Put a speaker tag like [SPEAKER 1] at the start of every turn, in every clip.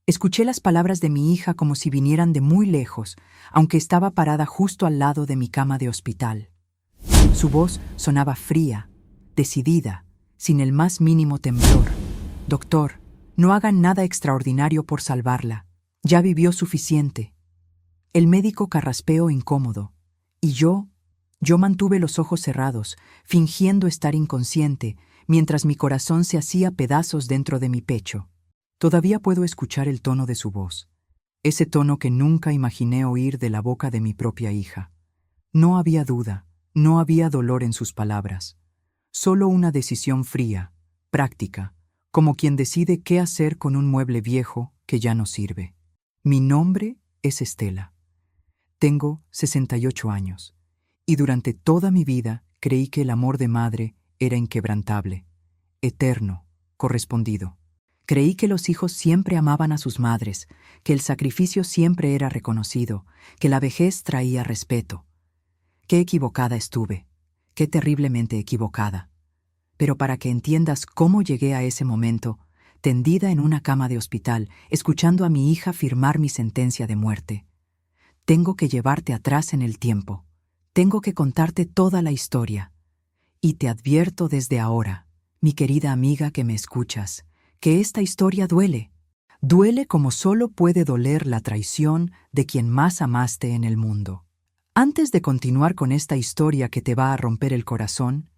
[SPEAKER 1] Escuché las palabras de mi hija como si vinieran de muy lejos, aunque estaba parada justo al lado de mi cama de hospital. Su voz sonaba fría, decidida, sin el más mínimo temblor. Doctor, no hagan nada extraordinario por salvarla. Ya vivió suficiente. El médico carraspeó incómodo, y yo mantuve los ojos cerrados, fingiendo estar inconsciente, mientras mi corazón se hacía pedazos dentro de mi pecho. Todavía puedo escuchar el tono de su voz, ese tono que nunca imaginé oír de la boca de mi propia hija. No había duda, no había dolor en sus palabras, solo una decisión fría, práctica, como quien decide qué hacer con un mueble viejo que ya no sirve. Mi nombre es Estela. Tengo 68 años, y durante toda mi vida creí que el amor de madre era inquebrantable, eterno, correspondido. Creí que los hijos siempre amaban a sus madres, que el sacrificio siempre era reconocido, que la vejez traía respeto. Qué equivocada estuve, qué terriblemente equivocada. Pero para que entiendas cómo llegué a ese momento, tendida en una cama de hospital, escuchando a mi hija firmar mi sentencia de muerte, tengo que llevarte atrás en el tiempo. Tengo que contarte toda la historia. Y te advierto desde ahora, mi querida amiga que me escuchas, que esta historia duele. Duele como solo puede doler la traición de quien más amaste en el mundo. Antes de continuar con esta historia que te va a romper el corazón,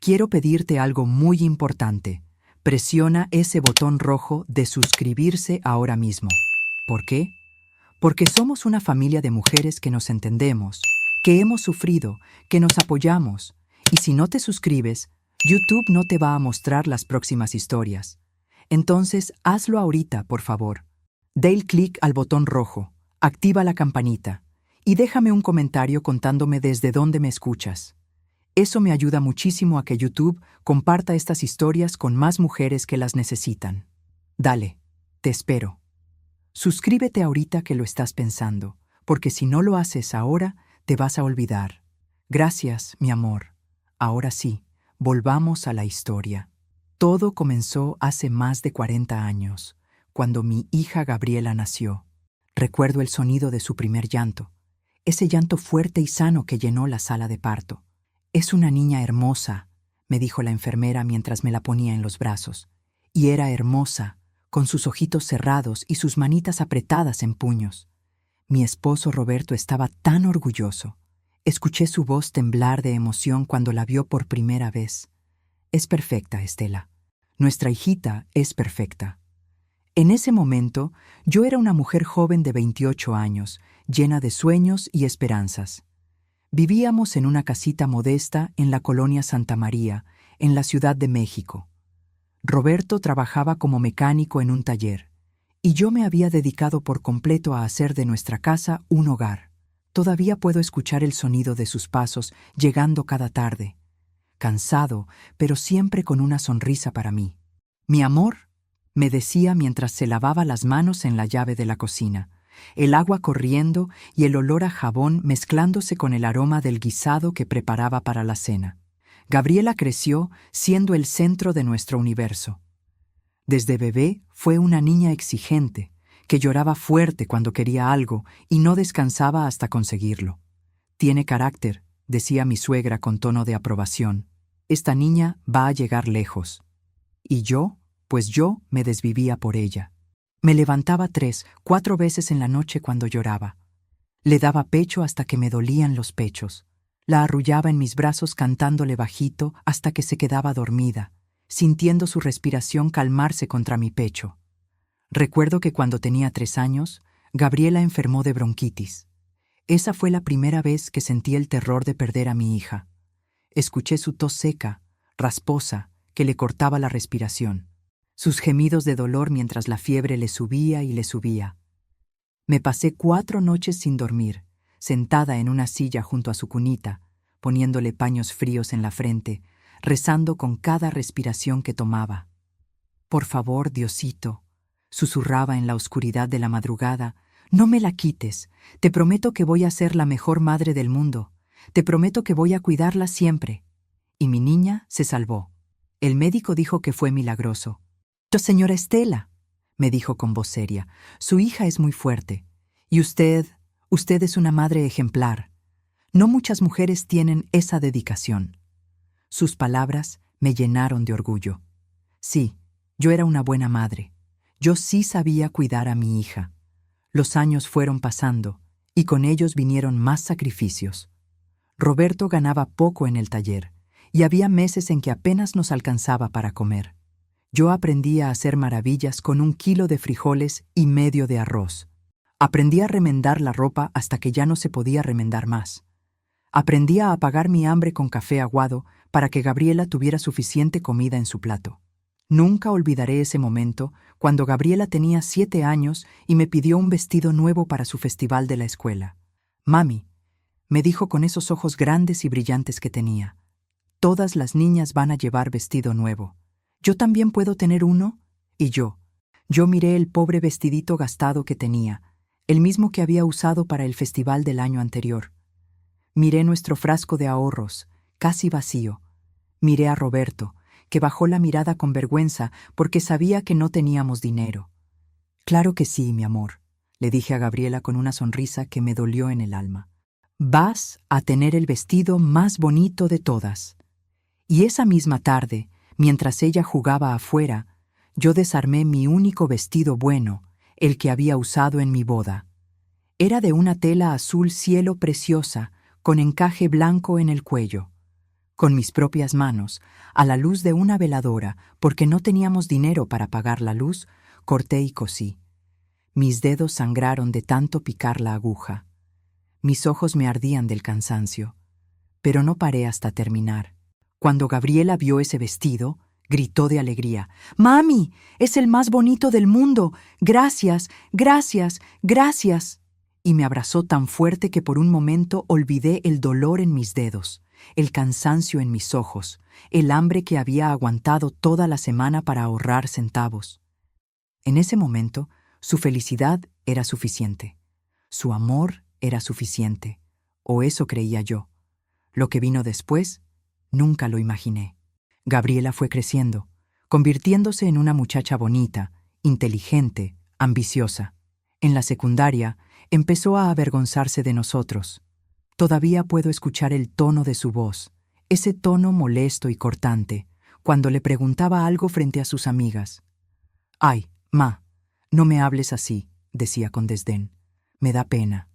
[SPEAKER 1] quiero pedirte algo muy importante. Presiona ese botón rojo de suscribirse ahora mismo. ¿Por qué? Porque somos una familia de mujeres que nos entendemos, que hemos sufrido, que nos apoyamos. Y si no te suscribes, YouTube no te va a mostrar las próximas historias. Entonces, hazlo ahorita, por favor. Dale clic al botón rojo, activa la campanita y déjame un comentario contándome desde dónde me escuchas. Eso me ayuda muchísimo a que YouTube comparta estas historias con más mujeres que las necesitan. Dale, te espero. Suscríbete ahorita que lo estás pensando, porque si no lo haces ahora, te vas a olvidar. Gracias, mi amor. Ahora sí, volvamos a la historia. Todo comenzó hace más de 40 años, cuando mi hija Gabriela nació. Recuerdo el sonido de su primer llanto, ese llanto fuerte y sano que llenó la sala de parto. Es una niña hermosa, me dijo la enfermera mientras me la ponía en los brazos. Y era hermosa, con sus ojitos cerrados y sus manitas apretadas en puños. Mi esposo Roberto estaba tan orgulloso. Escuché su voz temblar de emoción cuando la vio por primera vez. Es perfecta, Estela. Nuestra hijita es perfecta. En ese momento, yo era una mujer joven de 28 años, llena de sueños y esperanzas. Vivíamos en una casita modesta en la colonia Santa María, en la Ciudad de México. Roberto trabajaba como mecánico en un taller, y yo me había dedicado por completo a hacer de nuestra casa un hogar. Todavía puedo escuchar el sonido de sus pasos llegando cada tarde. Cansado, pero siempre con una sonrisa para mí. «Mi amor», me decía mientras se lavaba las manos en la llave de la cocina, el agua corriendo y el olor a jabón mezclándose con el aroma del guisado que preparaba para la cena. Gabriela creció siendo el centro de nuestro universo. Desde bebé fue una niña exigente, que lloraba fuerte cuando quería algo y no descansaba hasta conseguirlo. «Tiene carácter», decía mi suegra con tono de aprobación. «Esta niña va a llegar lejos». Y yo, pues yo me desvivía por ella. Me levantaba 3, 4 veces en la noche cuando lloraba. Le daba pecho hasta que me dolían los pechos. La arrullaba en mis brazos cantándole bajito hasta que se quedaba dormida, sintiendo su respiración calmarse contra mi pecho. Recuerdo que cuando tenía 3 años, Gabriela enfermó de bronquitis. Esa fue la primera vez que sentí el terror de perder a mi hija. Escuché su tos seca, rasposa, que le cortaba la respiración, sus gemidos de dolor mientras la fiebre le subía y le subía. Me pasé 4 noches sin dormir, sentada en una silla junto a su cunita, poniéndole paños fríos en la frente, rezando con cada respiración que tomaba. «Por favor, Diosito», susurraba en la oscuridad de la madrugada, «no me la quites. Te prometo que voy a ser la mejor madre del mundo. Te prometo que voy a cuidarla siempre». Y mi niña se salvó. El médico dijo que fue milagroso. «Señora Estela», me dijo con voz seria. Su hija es muy fuerte. Y usted es una madre ejemplar. No muchas mujeres tienen esa dedicación. Sus palabras me llenaron de orgullo. Sí, yo era una buena madre. Yo sí sabía cuidar a mi hija. Los años fueron pasando, y con ellos vinieron más sacrificios. Roberto ganaba poco en el taller, y había meses en que apenas nos alcanzaba para comer. Yo aprendí a hacer maravillas con 1 kilo de frijoles y medio de arroz. Aprendí a remendar la ropa hasta que ya no se podía remendar más. Aprendí a apagar mi hambre con café aguado para que Gabriela tuviera suficiente comida en su plato. Nunca olvidaré ese momento cuando Gabriela tenía 7 años y me pidió un vestido nuevo para su festival de la escuela. «Mami», me dijo con esos ojos grandes y brillantes que tenía, «todas las niñas van a llevar vestido nuevo. ¿Yo también puedo tener uno?» Y yo miré el pobre vestidito gastado que tenía, el mismo que había usado para el festival del año anterior. Miré nuestro frasco de ahorros, casi vacío. Miré a Roberto, que bajó la mirada con vergüenza porque sabía que no teníamos dinero. «Claro que sí, mi amor», le dije a Gabriela con una sonrisa que me dolió en el alma. «Vas a tener el vestido más bonito de todas». Y esa misma tarde, mientras ella jugaba afuera, yo desarmé mi único vestido bueno, el que había usado en mi boda. Era de una tela azul cielo preciosa, con encaje blanco en el cuello. Con mis propias manos, a la luz de una veladora, porque no teníamos dinero para pagar la luz, corté y cosí. Mis dedos sangraron de tanto picar la aguja. Mis ojos me ardían del cansancio, pero no paré hasta terminar. Cuando Gabriela vio ese vestido, gritó de alegría. «¡Mami! ¡Es el más bonito del mundo! ¡Gracias! ¡Gracias! ¡Gracias!» Y me abrazó tan fuerte que por un momento olvidé el dolor en mis dedos, el cansancio en mis ojos, el hambre que había aguantado toda la semana para ahorrar centavos. En ese momento, su felicidad era suficiente. Su amor era suficiente, o eso creía yo. Lo que vino después, nunca lo imaginé. Gabriela fue creciendo, convirtiéndose en una muchacha bonita, inteligente, ambiciosa. En la secundaria, empezó a avergonzarse de nosotros. Todavía puedo escuchar el tono de su voz, ese tono molesto y cortante, cuando le preguntaba algo frente a sus amigas. «Ay, ma, no me hables así», decía con desdén. «Me da pena».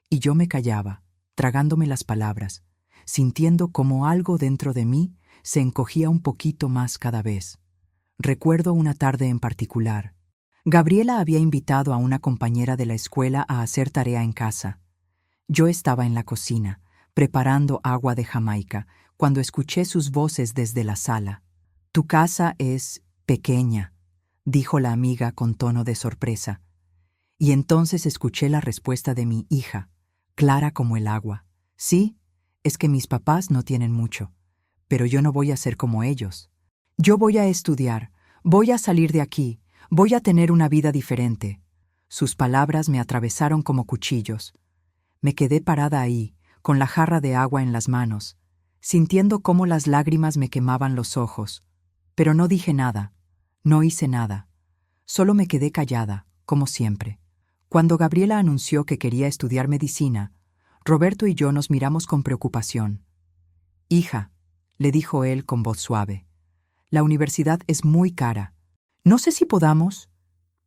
[SPEAKER 1] Y yo me callaba, tragándome las palabras, sintiendo como algo dentro de mí se encogía un poquito más cada vez. Recuerdo una tarde en particular. Gabriela había invitado a una compañera de la escuela a hacer tarea en casa. Yo estaba en la cocina, preparando agua de Jamaica, cuando escuché sus voces desde la sala. «Tu casa es pequeña», dijo la amiga con tono de sorpresa. Y entonces escuché la respuesta de mi hija, clara como el agua. «Sí, es que mis papás no tienen mucho, pero yo no voy a ser como ellos. Yo voy a estudiar, voy a salir de aquí, voy a tener una vida diferente». Sus palabras me atravesaron como cuchillos. Me quedé parada ahí, con la jarra de agua en las manos, sintiendo cómo las lágrimas me quemaban los ojos. Pero no dije nada, no hice nada. Solo me quedé callada, como siempre. Cuando Gabriela anunció que quería estudiar medicina, Roberto y yo nos miramos con preocupación. «Hija», le dijo él con voz suave, «la universidad es muy cara. No sé si podamos».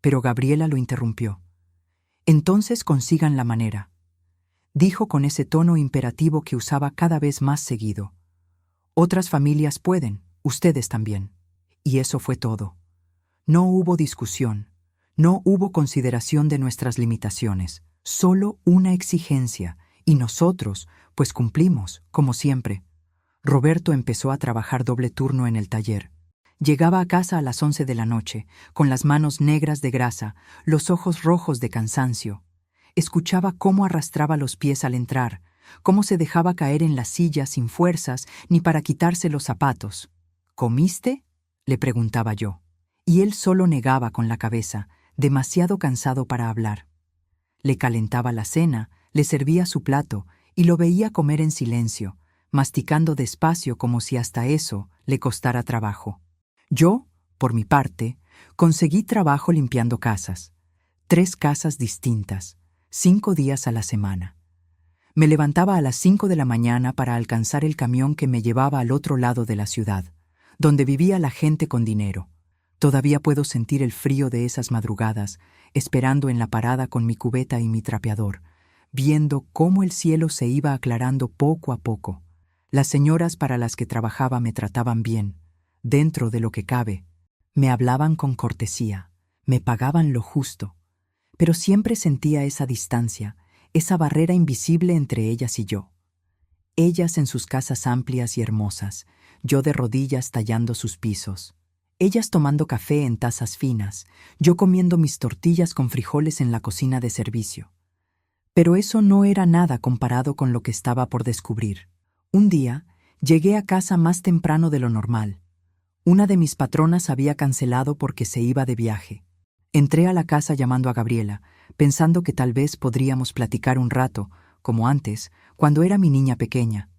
[SPEAKER 1] Pero Gabriela lo interrumpió. «Entonces consigan la manera», dijo con ese tono imperativo que usaba cada vez más seguido. «Otras familias pueden, ustedes también». Y eso fue todo. No hubo discusión, no hubo consideración de nuestras limitaciones, solo una exigencia, y nosotros, pues cumplimos, como siempre. Roberto empezó a trabajar doble turno en el taller. Llegaba a casa a las 11 de la noche, con las manos negras de grasa, los ojos rojos de cansancio. Escuchaba cómo arrastraba los pies al entrar, cómo se dejaba caer en la silla sin fuerzas ni para quitarse los zapatos. «¿Comiste?», le preguntaba yo. Y él solo negaba con la cabeza, demasiado cansado para hablar. Le calentaba la cena, le servía su plato y lo veía comer en silencio, masticando despacio como si hasta eso le costara trabajo. Yo, por mi parte, Conseguí trabajo limpiando casas, 3 casas distintas, 5 días a la semana. Me levantaba a las 5 de la mañana para alcanzar el camión que me llevaba al otro lado de la ciudad, donde vivía la gente con dinero. Todavía puedo sentir el frío de esas madrugadas, esperando en la parada con mi cubeta y mi trapeador, viendo cómo el cielo se iba aclarando poco a poco. Las señoras para las que trabajaba me trataban bien, dentro de lo que cabe. Me hablaban con cortesía, me pagaban lo justo, pero siempre sentía esa distancia, esa barrera invisible entre ellas y yo. Ellas en sus casas amplias y hermosas, yo de rodillas tallando sus pisos. Ellas tomando café en tazas finas, yo comiendo mis tortillas con frijoles en la cocina de servicio. Pero eso no era nada comparado con lo que estaba por descubrir. Un día, llegué a casa más temprano de lo normal. Una de mis patronas había cancelado porque se iba de viaje. Entré a la casa llamando a Gabriela, pensando que tal vez podríamos platicar un rato, como antes, cuando era mi niña pequeña.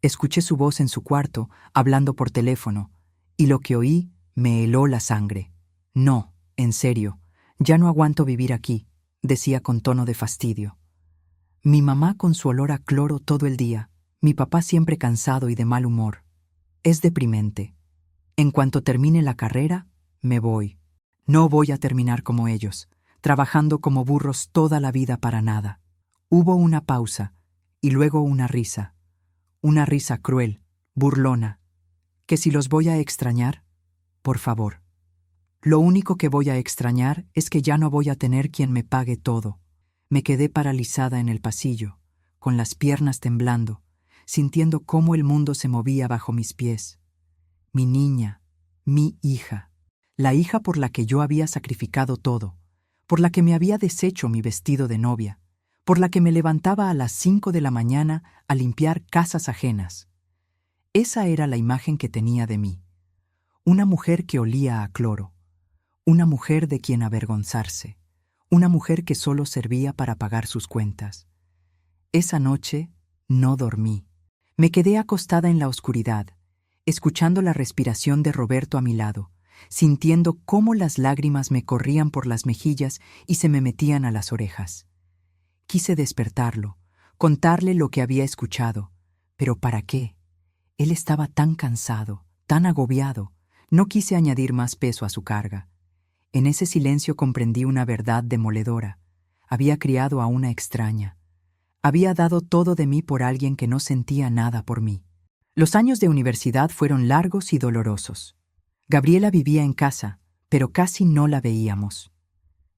[SPEAKER 1] Escuché su voz en su cuarto, hablando por teléfono, y lo que oí me heló la sangre. No, en serio, ya no aguanto vivir aquí, decía con tono de fastidio. Mi mamá con su olor a cloro todo el día, mi papá siempre cansado y de mal humor. Es deprimente. En cuanto termine la carrera, me voy. No voy a terminar como ellos, trabajando como burros toda la vida para nada. Hubo una pausa, y luego una risa cruel, burlona. ¿Que si los voy a extrañar? Por favor. Lo único que voy a extrañar es que ya no voy a tener quien me pague todo. Me quedé paralizada en el pasillo, con las piernas temblando, sintiendo cómo el mundo se movía bajo mis pies. Mi niña, mi hija, la hija por la que yo había sacrificado todo, por la que me había deshecho mi vestido de novia, por la que me levantaba a las 5 de la mañana a limpiar casas ajenas. Esa era la imagen que tenía de mí. Una mujer que olía a cloro, una mujer de quien avergonzarse, una mujer que solo servía para pagar sus cuentas. Esa noche no dormí. Me quedé acostada en la oscuridad, escuchando la respiración de Roberto a mi lado, sintiendo cómo las lágrimas me corrían por las mejillas y se me metían a las orejas. Quise despertarlo, contarle lo que había escuchado, pero ¿para qué? Él estaba tan cansado, tan agobiado, no quise añadir más peso a su carga. En ese silencio comprendí una verdad demoledora. Había criado a una extraña. Había dado todo de mí por alguien que no sentía nada por mí. Los años de universidad fueron largos y dolorosos. Gabriela vivía en casa, pero casi no la veíamos.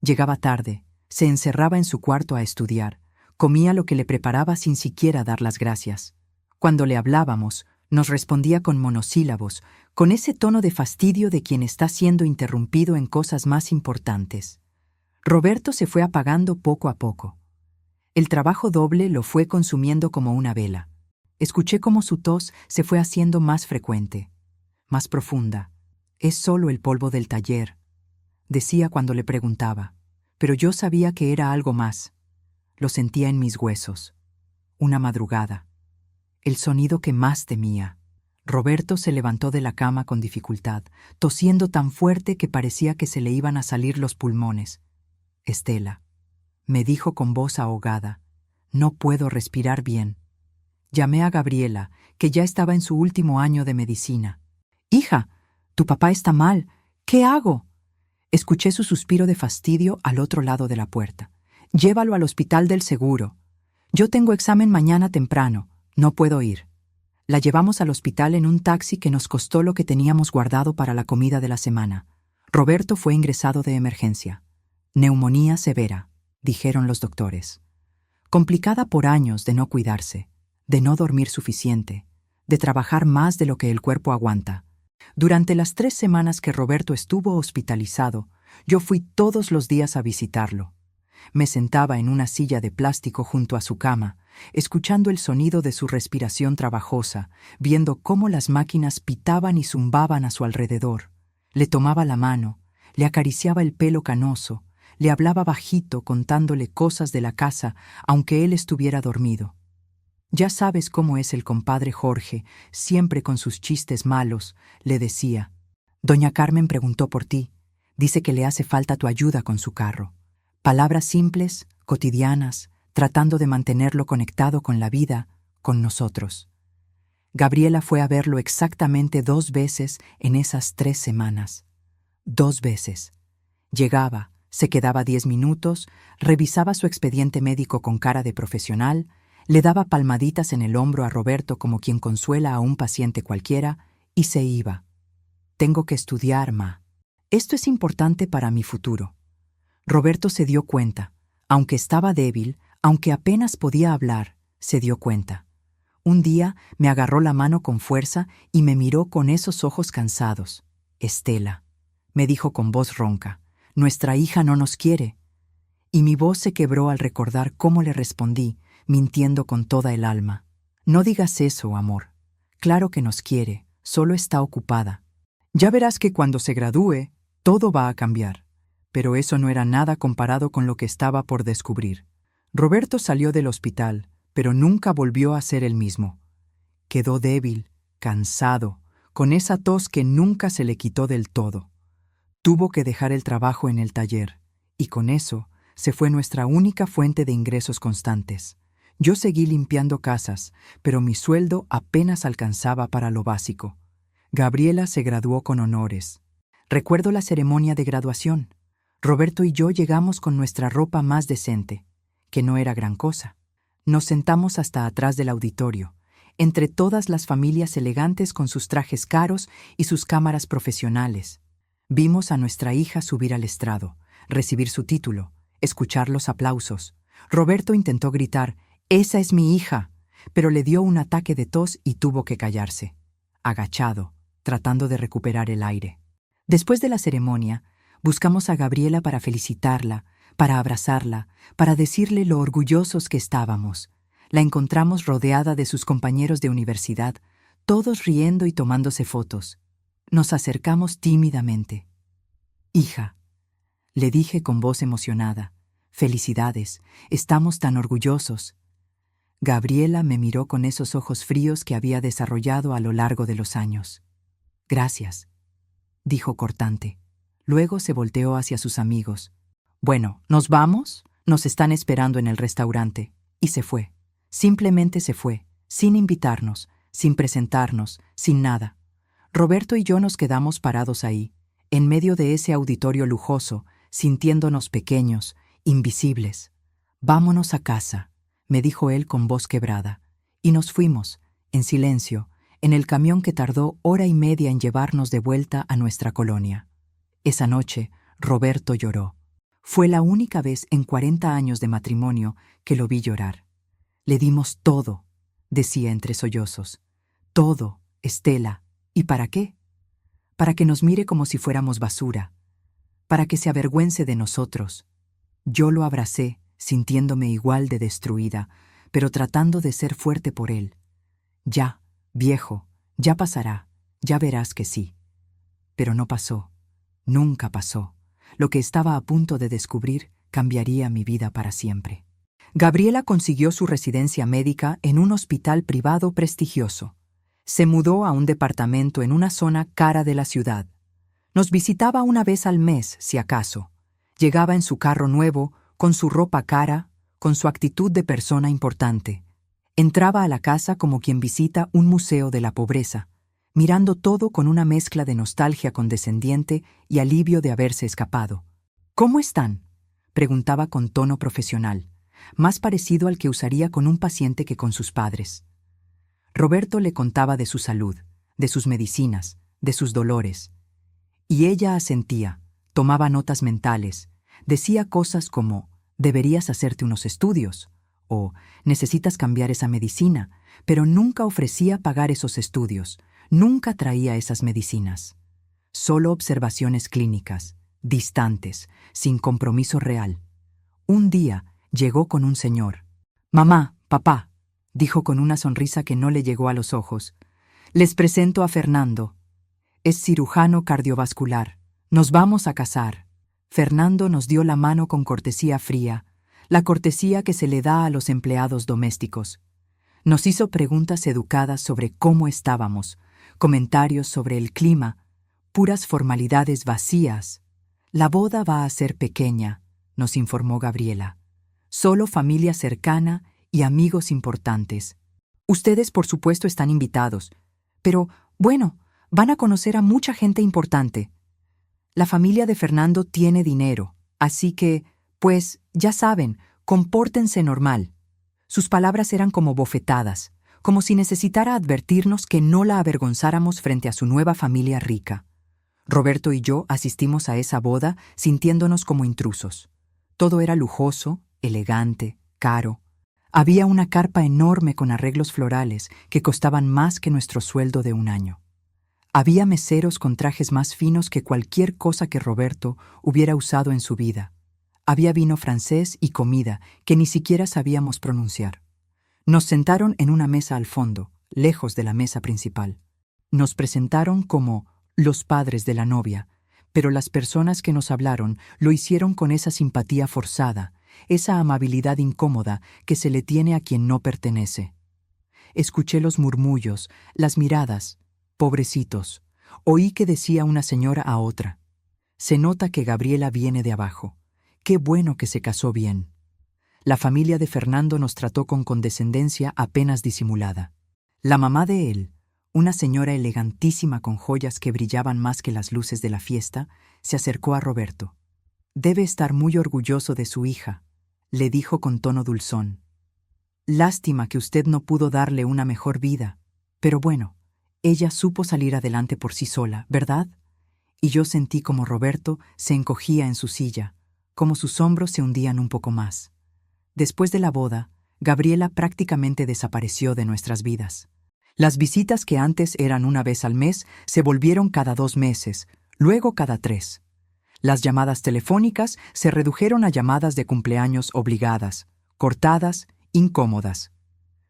[SPEAKER 1] Llegaba tarde, se encerraba en su cuarto a estudiar, comía lo que le preparaba sin siquiera dar las gracias. Cuando le hablábamos, nos respondía con monosílabos, con ese tono de fastidio de quien está siendo interrumpido en cosas más importantes. Roberto se fue apagando poco a poco. El trabajo doble lo fue consumiendo como una vela. Escuché cómo su tos se fue haciendo más frecuente, más profunda. «Es solo el polvo del taller», decía cuando le preguntaba, pero yo sabía que era algo más. Lo sentía en mis huesos. Una madrugada. El sonido que más temía. Roberto se levantó de la cama con dificultad, tosiendo tan fuerte que parecía que se le iban a salir los pulmones. «Estela», me dijo con voz ahogada, «no puedo respirar bien». Llamé a Gabriela, que ya estaba en su último año de medicina. «Hija, tu papá está mal. ¿Qué hago?» Escuché su suspiro de fastidio al otro lado de la puerta. «Llévalo al hospital del seguro. Yo tengo examen mañana temprano. No puedo ir». La llevamos al hospital en un taxi que nos costó lo que teníamos guardado para la comida de la semana. Roberto fue ingresado de emergencia. «Neumonía severa», dijeron los doctores. Complicada por años de no cuidarse, de no dormir suficiente, de trabajar más de lo que el cuerpo aguanta. Durante las 3 semanas que Roberto estuvo hospitalizado, yo fui todos los días a visitarlo. Me sentaba en una silla de plástico junto a su cama, escuchando el sonido de su respiración trabajosa, viendo cómo las máquinas pitaban y zumbaban a su alrededor. Le tomaba la mano, le acariciaba el pelo canoso, le hablaba bajito contándole cosas de la casa, aunque él estuviera dormido. «Ya sabes cómo es el compadre Jorge, siempre con sus chistes malos», le decía. «Doña Carmen preguntó por ti. Dice que le hace falta tu ayuda con su carro. Palabras simples, cotidianas, tratando de mantenerlo conectado con la vida, con nosotros. Gabriela fue a verlo exactamente 2 veces en esas 3 semanas. 2 veces. Llegaba, se quedaba 10 minutos, revisaba su expediente médico con cara de profesional, le daba palmaditas en el hombro a Roberto como quien consuela a un paciente cualquiera y se iba. Tengo que estudiar, ma. Esto es importante para mi futuro. Roberto se dio cuenta. Aunque estaba débil, aunque apenas podía hablar, se dio cuenta. Un día me agarró la mano con fuerza y me miró con esos ojos cansados. Estela, me dijo con voz ronca, nuestra hija no nos quiere. Y mi voz se quebró al recordar cómo le respondí, mintiendo con toda el alma. No digas eso, amor. Claro que nos quiere, solo está ocupada. Ya verás que cuando se gradúe, todo va a cambiar. Pero eso no era nada comparado con lo que estaba por descubrir. Roberto salió del hospital, pero nunca volvió a ser el mismo. Quedó débil, cansado, con esa tos que nunca se le quitó del todo. Tuvo que dejar el trabajo en el taller, y con eso se fue nuestra única fuente de ingresos constantes. Yo seguí limpiando casas, pero mi sueldo apenas alcanzaba para lo básico. Gabriela se graduó con honores. Recuerdo la ceremonia de graduación. Roberto y yo llegamos con nuestra ropa más decente, que no era gran cosa. Nos sentamos hasta atrás del auditorio, entre todas las familias elegantes con sus trajes caros y sus cámaras profesionales. Vimos a nuestra hija subir al estrado, recibir su título, escuchar los aplausos. Roberto intentó gritar, «¡Esa es mi hija!», pero le dio un ataque de tos y tuvo que callarse, agachado, tratando de recuperar el aire. Después de la ceremonia, buscamos a Gabriela para felicitarla, para abrazarla, para decirle lo orgullosos que estábamos. La encontramos rodeada de sus compañeros de universidad, todos riendo y tomándose fotos. Nos acercamos tímidamente. «Hija», le dije con voz emocionada, «felicidades, estamos tan orgullosos». Gabriela me miró con esos ojos fríos que había desarrollado a lo largo de los años. «Gracias», dijo cortante. Luego se volteó hacia sus amigos. «Bueno, ¿nos vamos? Nos están esperando en el restaurante». Y se fue. Simplemente se fue, sin invitarnos, sin presentarnos, sin nada. Roberto y yo nos quedamos parados ahí, en medio de ese auditorio lujoso, sintiéndonos pequeños, invisibles. «Vámonos a casa», me dijo él con voz quebrada. Y nos fuimos, en silencio, en el camión que tardó 1 hora y media en llevarnos de vuelta a nuestra colonia. Esa noche, Roberto lloró. Fue la única vez en 40 años de matrimonio que lo vi llorar. «Le dimos todo», decía entre sollozos. «Todo, Estela. ¿Y para qué? Para que nos mire como si fuéramos basura. Para que se avergüence de nosotros». Yo lo abracé, sintiéndome igual de destruida, pero tratando de ser fuerte por él. «Ya, viejo, ya pasará, ya verás que sí». Pero no pasó. Nunca pasó. Lo que estaba a punto de descubrir cambiaría mi vida para siempre. Gabriela consiguió su residencia médica en un hospital privado prestigioso. Se mudó a un departamento en una zona cara de la ciudad. Nos visitaba 1 vez al mes, si acaso. Llegaba en su carro nuevo, con su ropa cara, con su actitud de persona importante. Entraba a la casa como quien visita un museo de la pobreza, mirando todo con una mezcla de nostalgia condescendiente y alivio de haberse escapado. «¿Cómo están?», preguntaba con tono profesional, más parecido al que usaría con un paciente que con sus padres. Roberto le contaba de su salud, de sus medicinas, de sus dolores. Y ella asentía, tomaba notas mentales, decía cosas como, «deberías hacerte unos estudios», o «necesitas cambiar esa medicina», pero nunca ofrecía pagar esos estudios, nunca traía esas medicinas. Solo observaciones clínicas, distantes, sin compromiso real. Un día llegó con un señor. «Mamá, papá», dijo con una sonrisa que no le llegó a los ojos, «les presento a Fernando. Es cirujano cardiovascular. Nos vamos a casar». Fernando nos dio la mano con cortesía fría, la cortesía que se le da a los empleados domésticos. Nos hizo preguntas educadas sobre cómo estábamos, comentarios sobre el clima, puras formalidades vacías. La boda va a ser pequeña, nos informó Gabriela. Solo familia cercana y amigos importantes. Ustedes, por supuesto, están invitados. Pero, bueno, van a conocer a mucha gente importante. La familia de Fernando tiene dinero, así que, pues, ya saben, compórtense normal. Sus palabras eran como bofetadas, como si necesitara advertirnos que no la avergonzáramos frente a su nueva familia rica. Roberto y yo asistimos a esa boda sintiéndonos como intrusos. Todo era lujoso, elegante, caro. Había una carpa enorme con arreglos florales que costaban más que nuestro sueldo de un año. Había meseros con trajes más finos que cualquier cosa que Roberto hubiera usado en su vida. Había vino francés y comida que ni siquiera sabíamos pronunciar. Nos sentaron en una mesa al fondo, lejos de la mesa principal. Nos presentaron como los padres de la novia, pero las personas que nos hablaron lo hicieron con esa simpatía forzada, esa amabilidad incómoda que se le tiene a quien no pertenece. Escuché los murmullos, las miradas. Pobrecitos. Oí que decía una señora a otra: se nota que Gabriela viene de abajo. Qué bueno que se casó bien. La familia de Fernando nos trató con condescendencia apenas disimulada. La mamá de él, una señora elegantísima con joyas que brillaban más que las luces de la fiesta, se acercó a Roberto. Debe estar muy orgulloso de su hija, le dijo con tono dulzón. Lástima que usted no pudo darle una mejor vida, pero bueno, ella supo salir adelante por sí sola, ¿verdad? Y yo sentí como Roberto se encogía en su silla, como sus hombros se hundían un poco más. Después de la boda, Gabriela prácticamente desapareció de nuestras vidas. Las visitas que antes eran una vez al mes se volvieron cada 2 meses, luego cada 3. Las llamadas telefónicas se redujeron a llamadas de cumpleaños obligadas, cortadas, incómodas.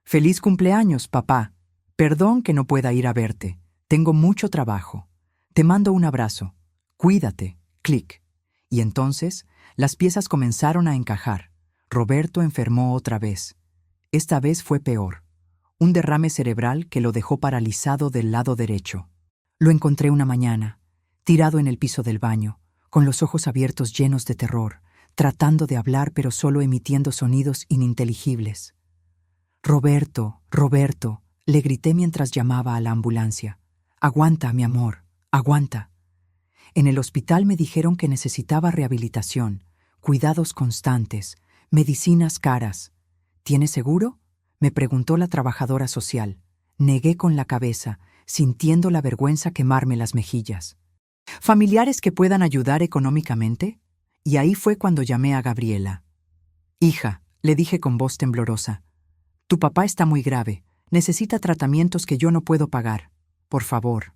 [SPEAKER 1] «Feliz cumpleaños, papá. Perdón que no pueda ir a verte. Tengo mucho trabajo. Te mando un abrazo. Cuídate». Clic. Y entonces, las piezas comenzaron a encajar. Roberto enfermó otra vez. Esta vez fue peor. Un derrame cerebral que lo dejó paralizado del lado derecho. Lo encontré una mañana, tirado en el piso del baño, con los ojos abiertos llenos de terror, tratando de hablar pero solo emitiendo sonidos ininteligibles. «Roberto, Roberto», le grité mientras llamaba a la ambulancia. «Aguanta, mi amor, aguanta». En el hospital me dijeron que necesitaba rehabilitación, cuidados constantes, medicinas caras. ¿Tienes seguro?, me preguntó la trabajadora social. Negué con la cabeza, sintiendo la vergüenza quemarme las mejillas. ¿Familiares que puedan ayudar económicamente? Y ahí fue cuando llamé a Gabriela. «Hija», le dije con voz temblorosa, «tu papá está muy grave. Necesita tratamientos que yo no puedo pagar. Por favor».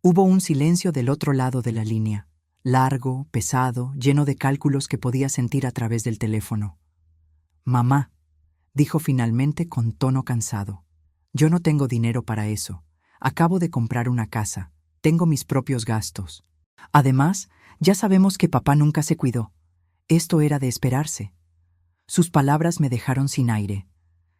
[SPEAKER 1] Hubo un silencio del otro lado de la línea, largo, pesado, lleno de cálculos que podía sentir a través del teléfono. «Mamá», dijo finalmente con tono cansado, «yo no tengo dinero para eso. Acabo de comprar una casa. Tengo mis propios gastos. Además, ya sabemos que papá nunca se cuidó. Esto era de esperarse». Sus palabras me dejaron sin aire.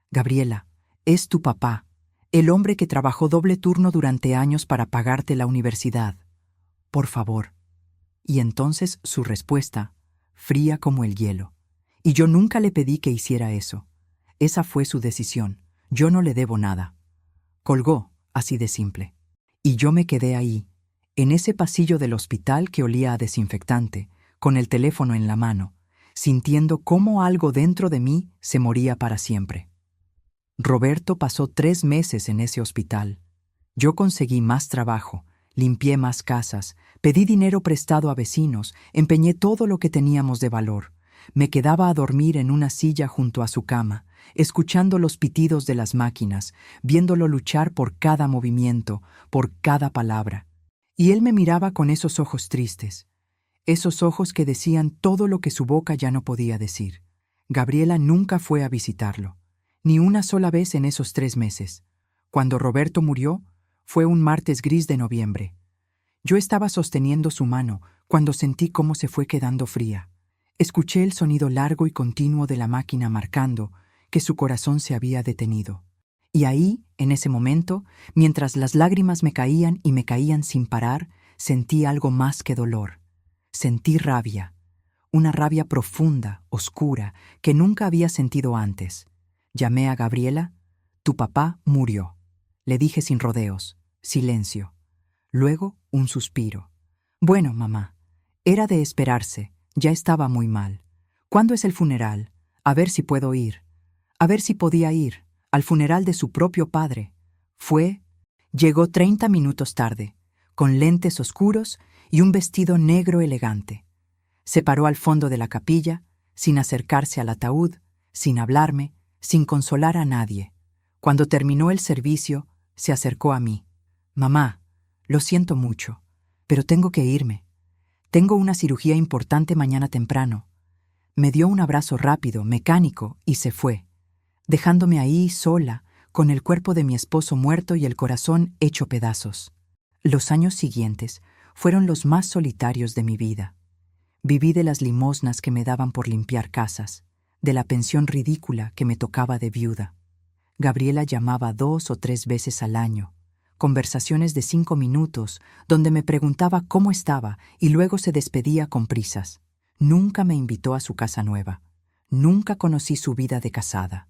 [SPEAKER 1] «Gabriela, es tu papá, el hombre que trabajó doble turno durante años para pagarte la universidad. Por favor». Y entonces su respuesta, fría como el hielo. Y yo nunca le pedí que hiciera eso. Esa fue su decisión. Yo no le debo nada. Colgó, así de simple. Y yo me quedé ahí, en ese pasillo del hospital que olía a desinfectante, con el teléfono en la mano, sintiendo cómo algo dentro de mí se moría para siempre. Roberto pasó 3 meses en ese hospital. Yo conseguí más trabajo, limpié más casas, pedí dinero prestado a vecinos, empeñé todo lo que teníamos de valor. Me quedaba a dormir en una silla junto a su cama, escuchando los pitidos de las máquinas, viéndolo luchar por cada movimiento, por cada palabra. Y él me miraba con esos ojos tristes, esos ojos que decían todo lo que su boca ya no podía decir. Gabriela nunca fue a visitarlo, ni una sola vez en esos 3 meses. Cuando Roberto murió, fue un martes gris de noviembre. Yo estaba sosteniendo su mano cuando sentí cómo se fue quedando fría. Escuché el sonido largo y continuo de la máquina marcando que su corazón se había detenido. Y ahí, en ese momento, mientras las lágrimas me caían y me caían sin parar, sentí algo más que dolor. Sentí rabia, una rabia profunda, oscura, que nunca había sentido antes. Llamé a Gabriela. Tu papá murió. Le dije sin rodeos. Silencio. Luego, un suspiro. Bueno, mamá, era de esperarse. Ya estaba muy mal. ¿Cuándo es el funeral? A ver si puedo ir. A ver si podía ir. Al funeral de su propio padre. Llegó 30 minutos tarde, con lentes oscuros y un vestido negro elegante. Se paró al fondo de la capilla, sin acercarse al ataúd, sin hablarme, sin consolar a nadie. Cuando terminó el servicio, se acercó a mí. Mamá, lo siento mucho, pero tengo que irme. Tengo una cirugía importante mañana temprano. Me dio un abrazo rápido, mecánico, y se fue, dejándome ahí sola, con el cuerpo de mi esposo muerto y el corazón hecho pedazos. Los años siguientes fueron los más solitarios de mi vida. Viví de las limosnas que me daban por limpiar casas, de la pensión ridícula que me tocaba de viuda. Gabriela llamaba 2 o 3 veces al año, conversaciones de 5 minutos donde me preguntaba cómo estaba y luego se despedía con prisas. Nunca me invitó a su casa nueva. Nunca conocí su vida de casada.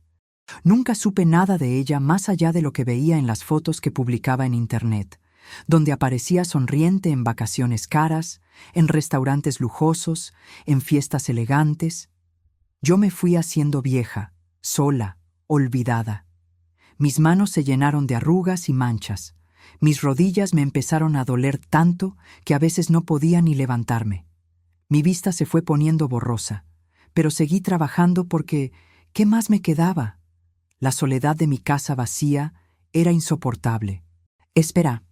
[SPEAKER 1] Nunca supe nada de ella más allá de lo que veía en las fotos que publicaba en Internet, donde aparecía sonriente en vacaciones caras, en restaurantes lujosos, en fiestas elegantes. Yo me fui haciendo vieja, sola, olvidada. Mis manos se llenaron de arrugas y manchas. Mis rodillas me empezaron a doler tanto que a veces no podía ni levantarme. Mi vista se fue poniendo borrosa, pero seguí trabajando porque ¿qué más me quedaba? La soledad de mi casa vacía era insoportable. Espera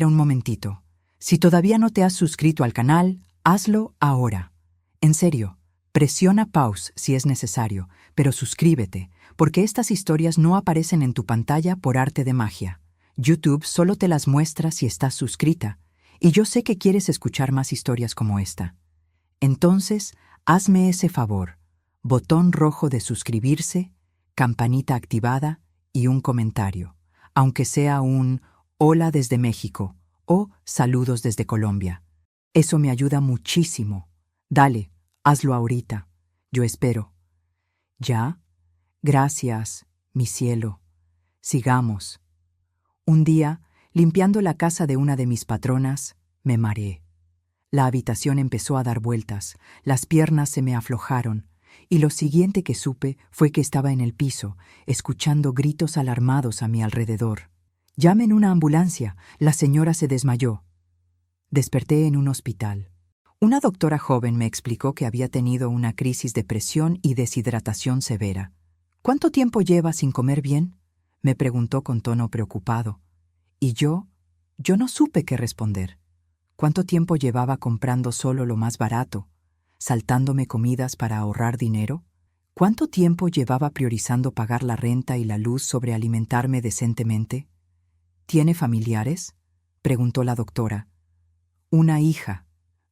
[SPEAKER 1] un momentito. Si todavía no te has suscrito al canal, hazlo ahora. En serio, presiona pause si es necesario, pero suscríbete, porque estas historias no aparecen en tu pantalla por arte de magia. YouTube solo te las muestra si estás suscrita, y yo sé que quieres escuchar más historias como esta. Entonces, hazme ese favor. Botón rojo de suscribirse, campanita activada y un comentario, aunque sea un hola desde México o saludos desde Colombia. Eso me ayuda muchísimo. Dale, hazlo ahorita. Yo espero. ¿Ya? Gracias, mi cielo. Sigamos. Un día, limpiando la casa de una de mis patronas, me mareé. La habitación empezó a dar vueltas, las piernas se me aflojaron, y lo siguiente que supe fue que estaba en el piso, escuchando gritos alarmados a mi alrededor. «Llamen una ambulancia, la señora se desmayó». Desperté en un hospital. Una doctora joven me explicó que había tenido una crisis de presión y deshidratación severa. «¿Cuánto tiempo lleva sin comer bien?», me preguntó con tono preocupado. Y yo no supe qué responder. ¿Cuánto tiempo llevaba comprando solo lo más barato, saltándome comidas para ahorrar dinero? ¿Cuánto tiempo llevaba priorizando pagar la renta y la luz sobre alimentarme decentemente? ¿Tiene familiares?, preguntó la doctora. Una hija,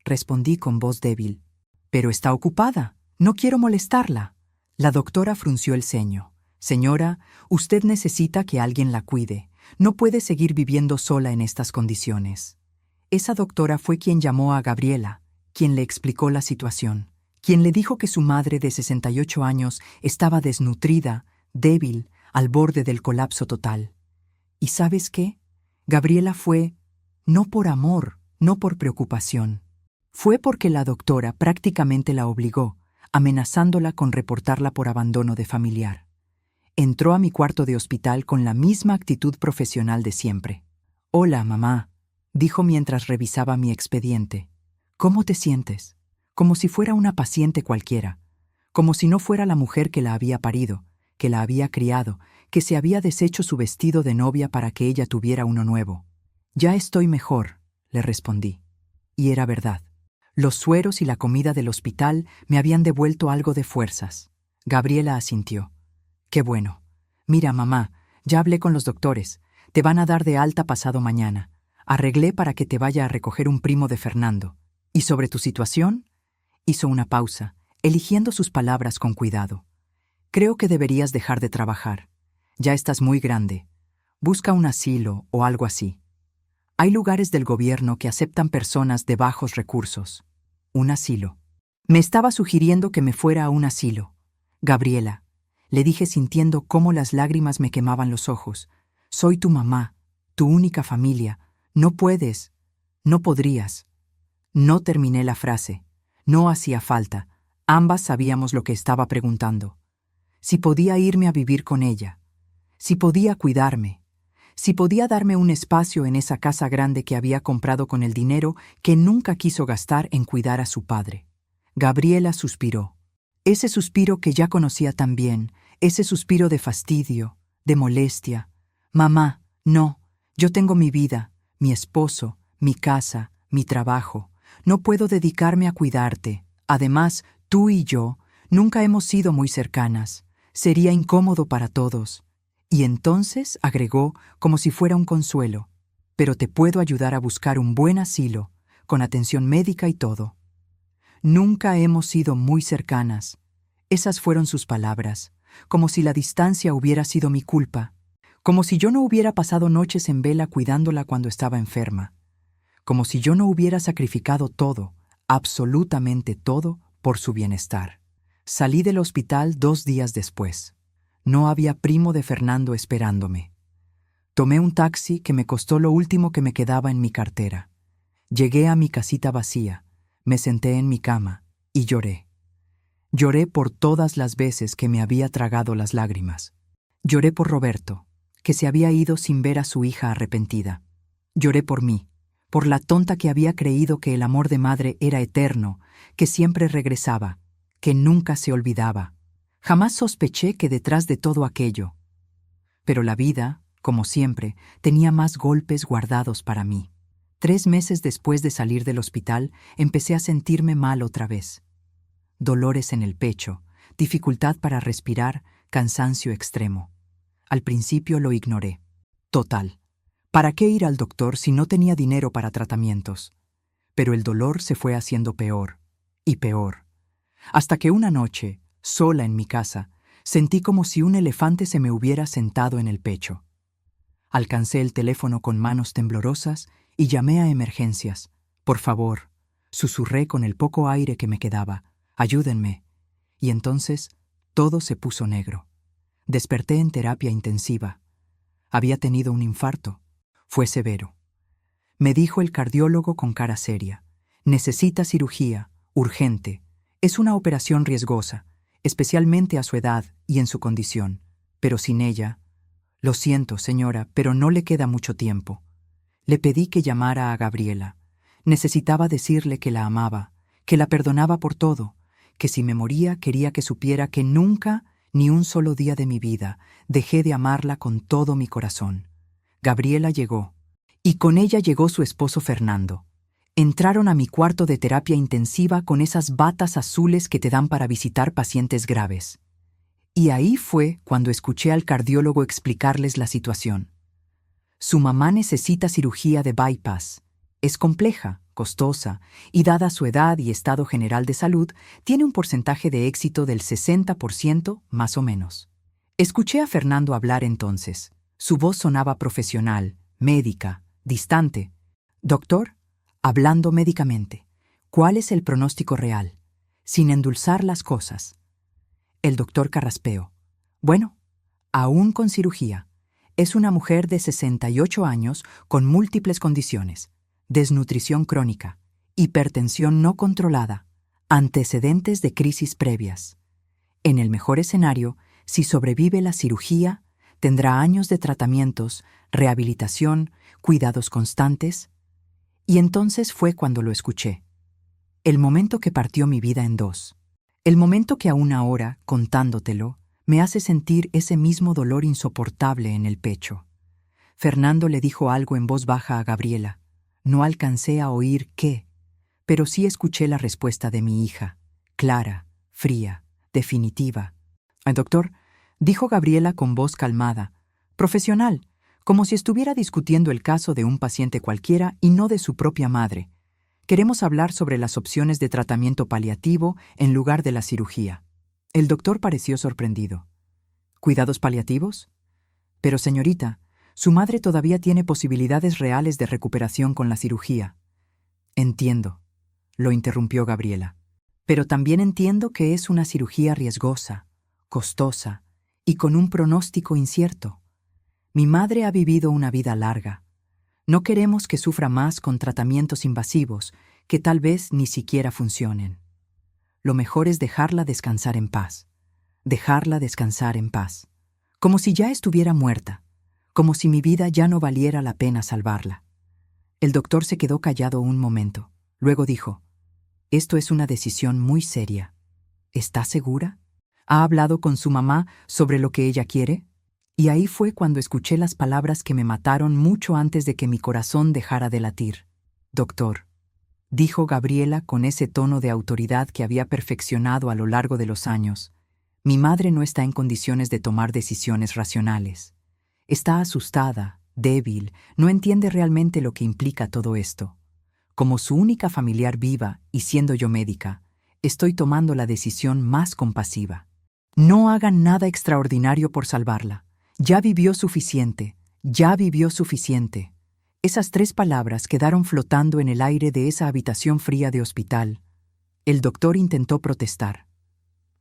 [SPEAKER 1] respondí con voz débil. Pero está ocupada, no quiero molestarla. La doctora frunció el ceño. Señora, usted necesita que alguien la cuide. No puede seguir viviendo sola en estas condiciones. Esa doctora fue quien llamó a Gabriela, quien le explicó la situación, quien le dijo que su madre de 68 años estaba desnutrida, débil, al borde del colapso total. ¿Y sabes qué? Gabriela fue, no por amor, no por preocupación. Fue porque la doctora prácticamente la obligó, amenazándola con reportarla por abandono de familiar. Entró a mi cuarto de hospital con la misma actitud profesional de siempre. «Hola, mamá», dijo mientras revisaba mi expediente. «¿Cómo te sientes?», como si fuera una paciente cualquiera, como si no fuera la mujer que la había parido, que la había criado, que se había deshecho su vestido de novia para que ella tuviera uno nuevo. «Ya estoy mejor», le respondí. Y era verdad. Los sueros y la comida del hospital me habían devuelto algo de fuerzas. Gabriela asintió. «Qué bueno. Mira, mamá, ya hablé con los doctores. Te van a dar de alta pasado mañana. Arreglé para que te vaya a recoger un primo de Fernando. ¿Y sobre tu situación?». Hizo una pausa, eligiendo sus palabras con cuidado. «Creo que deberías dejar de trabajar. Ya estás muy grande. Busca un asilo o algo así. Hay lugares del gobierno que aceptan personas de bajos recursos». Un asilo. Me estaba sugiriendo que me fuera a un asilo. Gabriela, le dije sintiendo cómo las lágrimas me quemaban los ojos. Soy tu mamá, tu única familia. No puedes, no podrías. No terminé la frase. No hacía falta. Ambas sabíamos lo que estaba preguntando. Si podía irme a vivir con ella. Si podía cuidarme. Si podía darme un espacio en esa casa grande que había comprado con el dinero que nunca quiso gastar en cuidar a su padre. Gabriela suspiró. Ese suspiro que ya conocía tan bien, ese suspiro de fastidio, de molestia. Mamá, no, yo tengo mi vida, mi esposo, mi casa, mi trabajo. No puedo dedicarme a cuidarte. Además, tú y yo nunca hemos sido muy cercanas. Sería incómodo para todos. Y entonces agregó como si fuera un consuelo, pero te puedo ayudar a buscar un buen asilo, con atención médica y todo. Nunca hemos sido muy cercanas. Esas fueron sus palabras, como si la distancia hubiera sido mi culpa, como si yo no hubiera pasado noches en vela cuidándola cuando estaba enferma, como si yo no hubiera sacrificado todo, absolutamente todo, por su bienestar. Salí del hospital 2 días después. No había primo de Fernando esperándome. Tomé un taxi que me costó lo último que me quedaba en mi cartera. Llegué a mi casita vacía, me senté en mi cama y lloré. Lloré por todas las veces que me había tragado las lágrimas. Lloré por Roberto, que se había ido sin ver a su hija arrepentida. Lloré por mí, por la tonta que había creído que el amor de madre era eterno, que siempre regresaba, que nunca se olvidaba. Jamás sospeché que detrás de todo aquello. Pero la vida, como siempre, tenía más golpes guardados para mí. 3 meses después de salir del hospital, empecé a sentirme mal otra vez. Dolores en el pecho, dificultad para respirar, cansancio extremo. Al principio lo ignoré. Total. ¿Para qué ir al doctor si no tenía dinero para tratamientos? Pero el dolor se fue haciendo peor y peor. Hasta que una noche, sola en mi casa, sentí como si un elefante se me hubiera sentado en el pecho. Alcancé el teléfono con manos temblorosas y llamé a emergencias. Por favor, susurré con el poco aire que me quedaba. Ayúdenme. Y entonces todo se puso negro. Desperté en terapia intensiva. Había tenido un infarto. Fue severo. Me dijo el cardiólogo con cara seria. Necesita cirugía, urgente. Es una operación riesgosa, especialmente a su edad y en su condición. Pero sin ella... Lo siento, señora, pero no le queda mucho tiempo. Le pedí que llamara a Gabriela. Necesitaba decirle que la amaba, que la perdonaba por todo, que si me moría quería que supiera que nunca, ni un solo día de mi vida, dejé de amarla con todo mi corazón. Gabriela llegó, y con ella llegó su esposo Fernando. Entraron a mi cuarto de terapia intensiva con esas batas azules que te dan para visitar pacientes graves. Y ahí fue cuando escuché al cardiólogo explicarles la situación. Su mamá necesita cirugía de bypass. Es compleja, costosa, y dada su edad y estado general de salud, tiene un porcentaje de éxito del 60% más o menos. Escuché a Fernando hablar entonces. Su voz sonaba profesional, médica, distante. Doctor, hablando médicamente, ¿cuál es el pronóstico real? Sin endulzar las cosas. El doctor carraspeó. Bueno, aún con cirugía. Es una mujer de 68 años con múltiples condiciones. Desnutrición crónica, hipertensión no controlada, antecedentes de crisis previas. En el mejor escenario, si sobrevive la cirugía, tendrá años de tratamientos, rehabilitación, cuidados constantes. Y entonces fue cuando lo escuché. El momento que partió mi vida en dos. El momento que aún ahora, contándotelo, me hace sentir ese mismo dolor insoportable en el pecho. Fernando le dijo algo en voz baja a Gabriela. No alcancé a oír qué, pero sí escuché la respuesta de mi hija, clara, fría, definitiva. Doctor, dijo Gabriela con voz calmada, profesional, como si estuviera discutiendo el caso de un paciente cualquiera y no de su propia madre. Queremos hablar sobre las opciones de tratamiento paliativo en lugar de la cirugía. El doctor pareció sorprendido. ¿Cuidados paliativos? Pero señorita, su madre todavía tiene posibilidades reales de recuperación con la cirugía. Entiendo. lo interrumpió Gabriela. Pero también entiendo que es una cirugía riesgosa, costosa y con un pronóstico incierto. Mi madre ha vivido una vida larga. No queremos que sufra más con tratamientos invasivos que tal vez ni siquiera funcionen. Lo mejor es dejarla descansar en paz. Dejarla descansar en paz. Como si ya estuviera muerta. Como si mi vida ya no valiera la pena salvarla. El doctor se quedó callado un momento. Luego dijo: «Esto es una decisión muy seria. ¿Está segura? ¿Ha hablado con su mamá sobre lo que ella quiere?». Y ahí fue cuando escuché las palabras que me mataron mucho antes de que mi corazón dejara de latir. «Doctor», dijo Gabriela con ese tono de autoridad que había perfeccionado a lo largo de los años, «mi madre no está en condiciones de tomar decisiones racionales. Está asustada, débil, no entiende realmente lo que implica todo esto. Como su única familiar viva y siendo yo médica, estoy tomando la decisión más compasiva. No hagan nada extraordinario por salvarla. Ya vivió suficiente, ya vivió suficiente». Esas 3 palabras quedaron flotando en el aire de esa habitación fría de hospital. El doctor intentó protestar.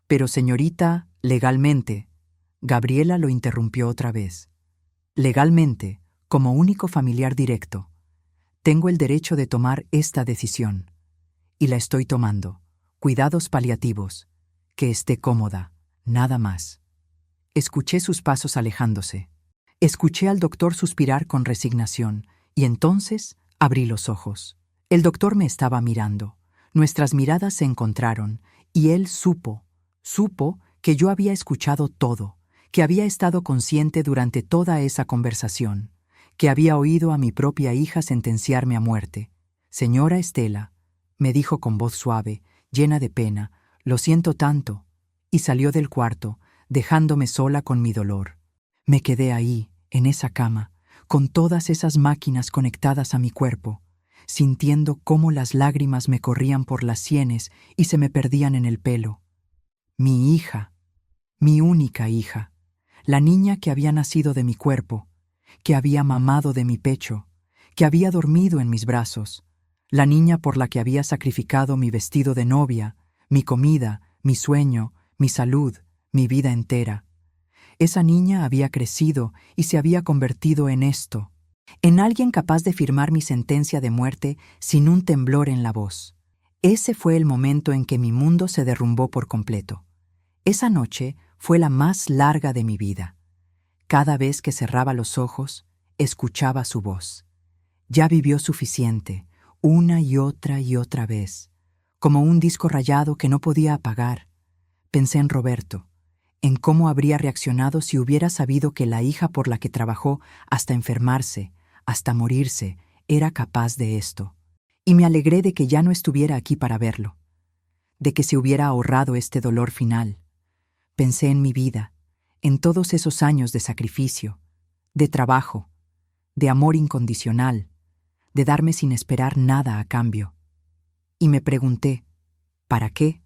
[SPEAKER 1] «Pero señorita, legalmente», Gabriela lo interrumpió otra vez. «Legalmente, como único familiar directo, tengo el derecho de tomar esta decisión. Y la estoy tomando. Cuidados paliativos. Que esté cómoda, nada más». Escuché sus pasos alejándose. Escuché al doctor suspirar con resignación, y entonces abrí los ojos. El doctor me estaba mirando. Nuestras miradas se encontraron, y él supo que yo había escuchado todo, que había estado consciente durante toda esa conversación, que había oído a mi propia hija sentenciarme a muerte. «Señora Estela», me dijo con voz suave, llena de pena, «lo siento tanto», y salió del cuarto, dejándome sola con mi dolor. Me quedé ahí, en esa cama, con todas esas máquinas conectadas a mi cuerpo, sintiendo cómo las lágrimas me corrían por las sienes y se me perdían en el pelo. Mi hija, mi única hija, la niña que había nacido de mi cuerpo, que había mamado de mi pecho, que había dormido en mis brazos, la niña por la que había sacrificado mi vestido de novia, mi comida, mi sueño, mi salud, mi vida entera. Esa niña había crecido y se había convertido en esto, en alguien capaz de firmar mi sentencia de muerte sin un temblor en la voz. Ese fue el momento en que mi mundo se derrumbó por completo. Esa noche fue la más larga de mi vida. Cada vez que cerraba los ojos, escuchaba su voz. Ya vivió suficiente, una y otra vez, como un disco rayado que no podía apagar. Pensé en Roberto, en cómo habría reaccionado si hubiera sabido que la hija por la que trabajó hasta enfermarse, hasta morirse, era capaz de esto. Y me alegré de que ya no estuviera aquí para verlo, de que se hubiera ahorrado este dolor final. Pensé en mi vida, en todos esos años de sacrificio, de trabajo, de amor incondicional, de darme sin esperar nada a cambio. Y me pregunté, ¿para qué?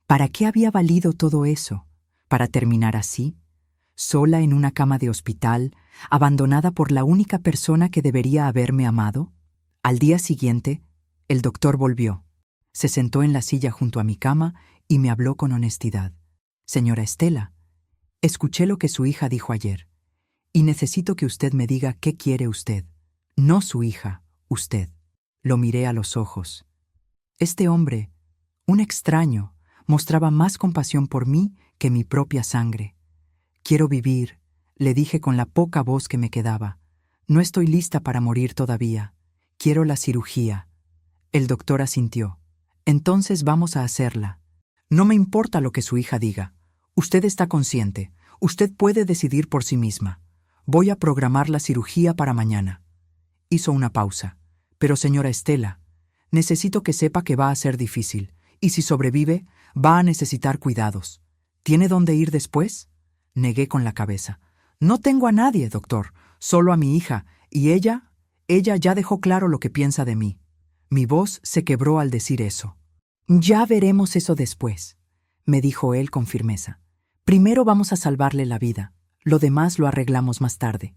[SPEAKER 1] ¿Para qué había valido todo eso? ¿Para terminar así? ¿Sola en una cama de hospital, abandonada por la única persona que debería haberme amado? Al día siguiente, el doctor volvió. Se sentó en la silla junto a mi cama y me habló con honestidad. «Señora Estela, escuché lo que su hija dijo ayer, y necesito que usted me diga qué quiere usted. No su hija, usted». Lo miré a los ojos. Este hombre, un extraño, mostraba más compasión por mí que mi propia sangre. «Quiero vivir», le dije con la poca voz que me quedaba. «No estoy lista para morir todavía. Quiero la cirugía». El doctor asintió. «Entonces vamos a hacerla. No me importa lo que su hija diga. Usted está consciente. Usted puede decidir por sí misma. Voy a programar la cirugía para mañana». Hizo una pausa. «Pero señora Estela, necesito que sepa que va a ser difícil, y si sobrevive, va a necesitar cuidados. ¿Tiene dónde ir después?». Negué con la cabeza. «No tengo a nadie, doctor, solo a mi hija, y ella ya dejó claro lo que piensa de mí». Mi voz se quebró al decir eso. «Ya veremos eso después», me dijo él con firmeza. «Primero vamos a salvarle la vida, lo demás lo arreglamos más tarde».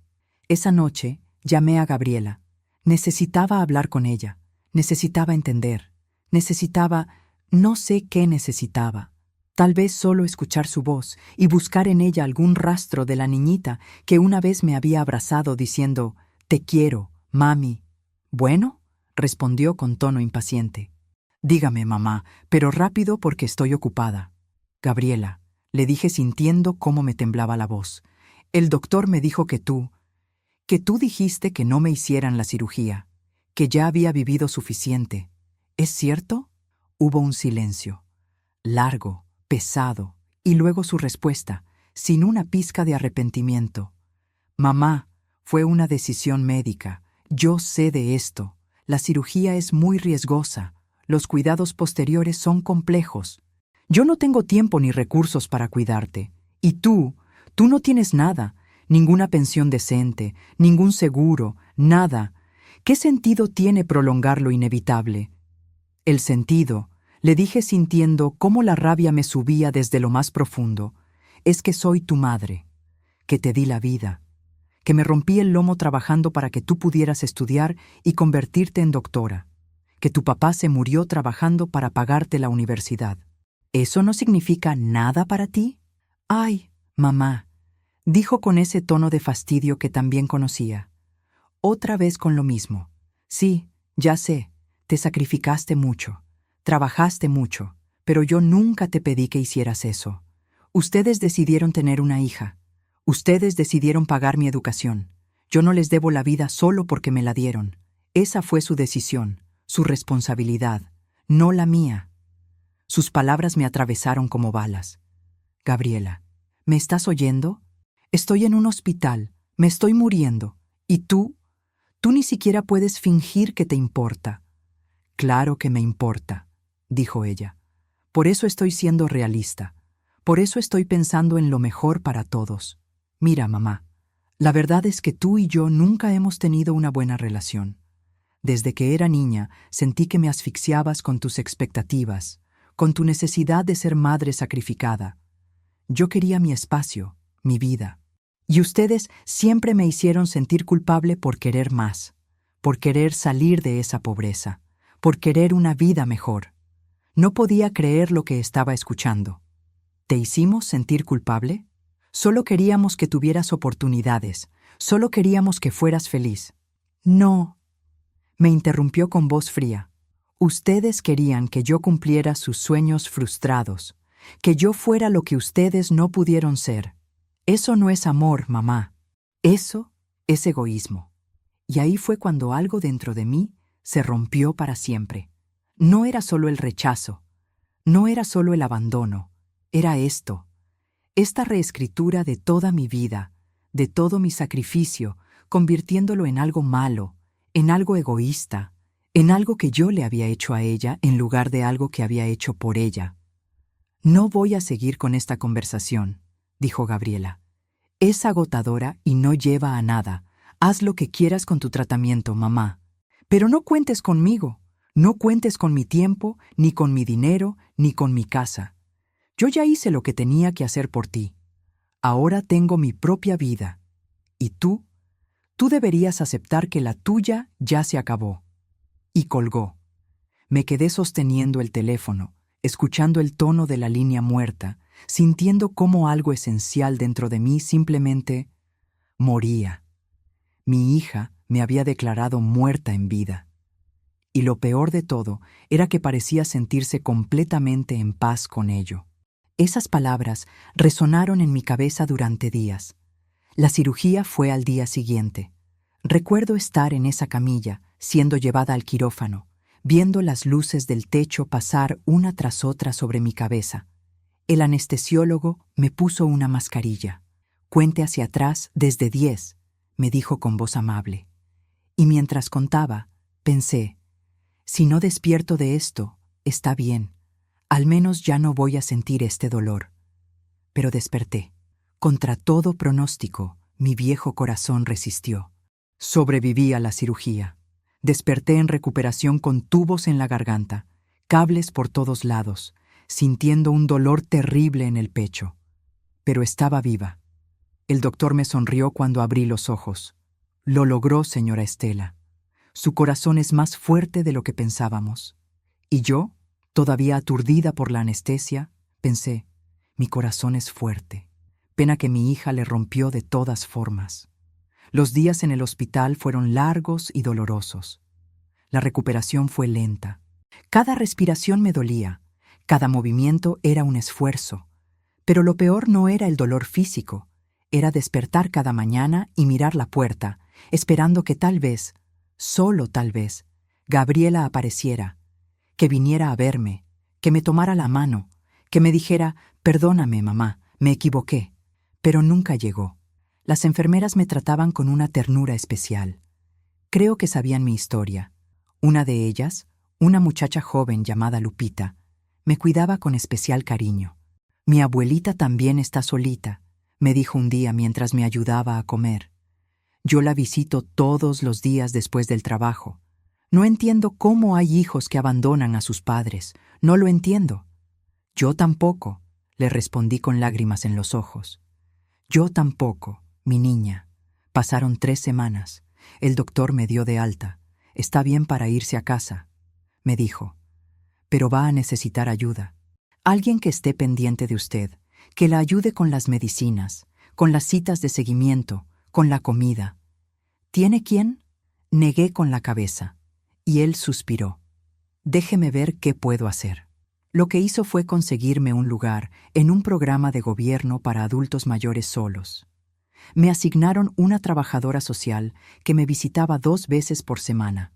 [SPEAKER 1] Esa noche llamé a Gabriela. Necesitaba hablar con ella, necesitaba entender. Necesitaba, no sé qué necesitaba. Tal vez solo escuchar su voz y buscar en ella algún rastro de la niñita que una vez me había abrazado diciendo, «Te quiero, mami». «Bueno», respondió con tono impaciente. «Dígame, mamá, pero rápido porque estoy ocupada». «Gabriela», le dije sintiendo cómo me temblaba la voz, «el doctor me dijo que tú dijiste que no me hicieran la cirugía, que ya había vivido suficiente. ¿Es cierto?». Hubo un silencio, largo, pesado, y luego su respuesta, sin una pizca de arrepentimiento. «Mamá, fue una decisión médica. Yo sé de esto. La cirugía es muy riesgosa. Los cuidados posteriores son complejos. Yo no tengo tiempo ni recursos para cuidarte. Y tú no tienes nada, ninguna pensión decente, ningún seguro, nada. ¿Qué sentido tiene prolongar lo inevitable?». «El sentido», le dije sintiendo cómo la rabia me subía desde lo más profundo, «es que soy tu madre, que te di la vida, que me rompí el lomo trabajando para que tú pudieras estudiar y convertirte en doctora, que tu papá se murió trabajando para pagarte la universidad. ¿Eso no significa nada para ti?». «Ay, mamá», dijo con ese tono de fastidio que también conocía. «Otra vez con lo mismo. Sí, ya sé, te sacrificaste mucho, trabajaste mucho, pero yo nunca te pedí que hicieras eso. Ustedes decidieron tener una hija. Ustedes decidieron pagar mi educación. Yo no les debo la vida solo porque me la dieron. Esa fue su decisión, su responsabilidad, no la mía». Sus palabras me atravesaron como balas. «Gabriela, ¿me estás oyendo? Estoy en un hospital, me estoy muriendo, y tú ni siquiera puedes fingir que te importa». «Claro que me importa», dijo ella. «Por eso estoy siendo realista. Por eso estoy pensando en lo mejor para todos. Mira, mamá, la verdad es que tú y yo nunca hemos tenido una buena relación. Desde que era niña sentí que me asfixiabas con tus expectativas, con tu necesidad de ser madre sacrificada. Yo quería mi espacio, mi vida. Y ustedes siempre me hicieron sentir culpable por querer más, por querer salir de esa pobreza, por querer una vida mejor. No podía creer lo que estaba escuchando. ¿Te hicimos sentir culpable? Solo queríamos que tuvieras oportunidades, solo queríamos que fueras feliz». «No», me interrumpió con voz fría. «Ustedes querían que yo cumpliera sus sueños frustrados, que yo fuera lo que ustedes no pudieron ser. Eso no es amor, mamá. Eso es egoísmo». Y ahí fue cuando algo dentro de mí se rompió para siempre. No era solo el rechazo, no era solo el abandono, era esto, esta reescritura de toda mi vida, de todo mi sacrificio, convirtiéndolo en algo malo, en algo egoísta, en algo que yo le había hecho a ella en lugar de algo que había hecho por ella. «No voy a seguir con esta conversación», dijo Gabriela. «Es agotadora y no lleva a nada. Haz lo que quieras con tu tratamiento, mamá. Pero no cuentes conmigo, no cuentes con mi tiempo, ni con mi dinero, ni con mi casa. Yo ya hice lo que tenía que hacer por ti. Ahora tengo mi propia vida. Y tú deberías aceptar que la tuya ya se acabó». Y colgó. Me quedé sosteniendo el teléfono, escuchando el tono de la línea muerta, sintiendo cómo algo esencial dentro de mí simplemente moría. Mi hija me había declarado muerta en vida. Y lo peor de todo era que parecía sentirse completamente en paz con ello. Esas palabras resonaron en mi cabeza durante días. La cirugía fue al día siguiente. Recuerdo estar en esa camilla, siendo llevada al quirófano, viendo las luces del techo pasar una tras otra sobre mi cabeza. El anestesiólogo me puso una mascarilla. «Cuente hacia atrás desde 10», me dijo con voz amable. Y mientras contaba, pensé, si no despierto de esto, está bien. Al menos ya no voy a sentir este dolor. Pero desperté. Contra todo pronóstico, mi viejo corazón resistió. Sobreviví a la cirugía. Desperté en recuperación con tubos en la garganta, cables por todos lados, sintiendo un dolor terrible en el pecho. Pero estaba viva. El doctor me sonrió cuando abrí los ojos. «Lo logró, señora Estela. Su corazón es más fuerte de lo que pensábamos. Y yo, todavía aturdida por la anestesia, pensé, mi corazón es fuerte. Pena que mi hija le rompió de todas formas. Los días en el hospital fueron largos y dolorosos. La recuperación fue lenta. Cada respiración me dolía, cada movimiento era un esfuerzo. Pero lo peor no era el dolor físico, era despertar cada mañana y mirar la puerta, esperando que tal vez, solo tal vez, Gabriela apareciera, que viniera a verme, que me tomara la mano, que me dijera, perdóname, mamá, me equivoqué. Pero nunca llegó. Las enfermeras me trataban con una ternura especial. Creo que sabían mi historia. Una de ellas, una muchacha joven llamada Lupita, me cuidaba con especial cariño. Mi abuelita también está solita, me dijo un día mientras me ayudaba a comer. Yo la visito todos los días después del trabajo. No entiendo cómo hay hijos que abandonan a sus padres. No lo entiendo. Yo tampoco, le respondí con lágrimas en los ojos. Yo tampoco, mi niña. Pasaron 3 semanas. El doctor me dio de alta. Está bien para irse a casa, me dijo. Pero va a necesitar ayuda. Alguien que esté pendiente de usted, que la ayude con las medicinas, con las citas de seguimiento, con la comida. ¿Tiene quién? Negué con la cabeza, y él suspiró. Déjeme ver qué puedo hacer. Lo que hizo fue conseguirme un lugar en un programa de gobierno para adultos mayores solos. Me asignaron una trabajadora social que me visitaba 2 veces por semana.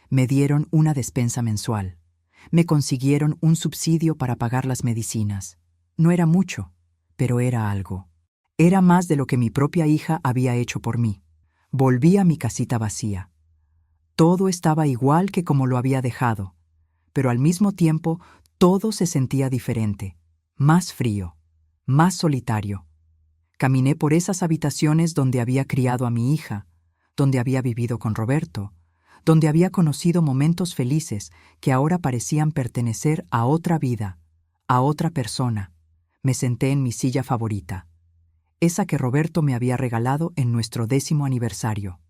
[SPEAKER 1] Me dieron una despensa mensual. Me consiguieron un subsidio para pagar las medicinas. No era mucho, pero era algo. Era más de lo que mi propia hija había hecho por mí. Volví a mi casita vacía. Todo estaba igual que como lo había dejado, pero al mismo tiempo todo se sentía diferente, más frío, más solitario. Caminé por esas habitaciones donde había criado a mi hija, donde había vivido con Roberto, donde había conocido momentos felices que ahora parecían pertenecer a otra vida, a otra persona. Me senté en mi silla favorita, esa que Roberto me había regalado en nuestro 10º aniversario.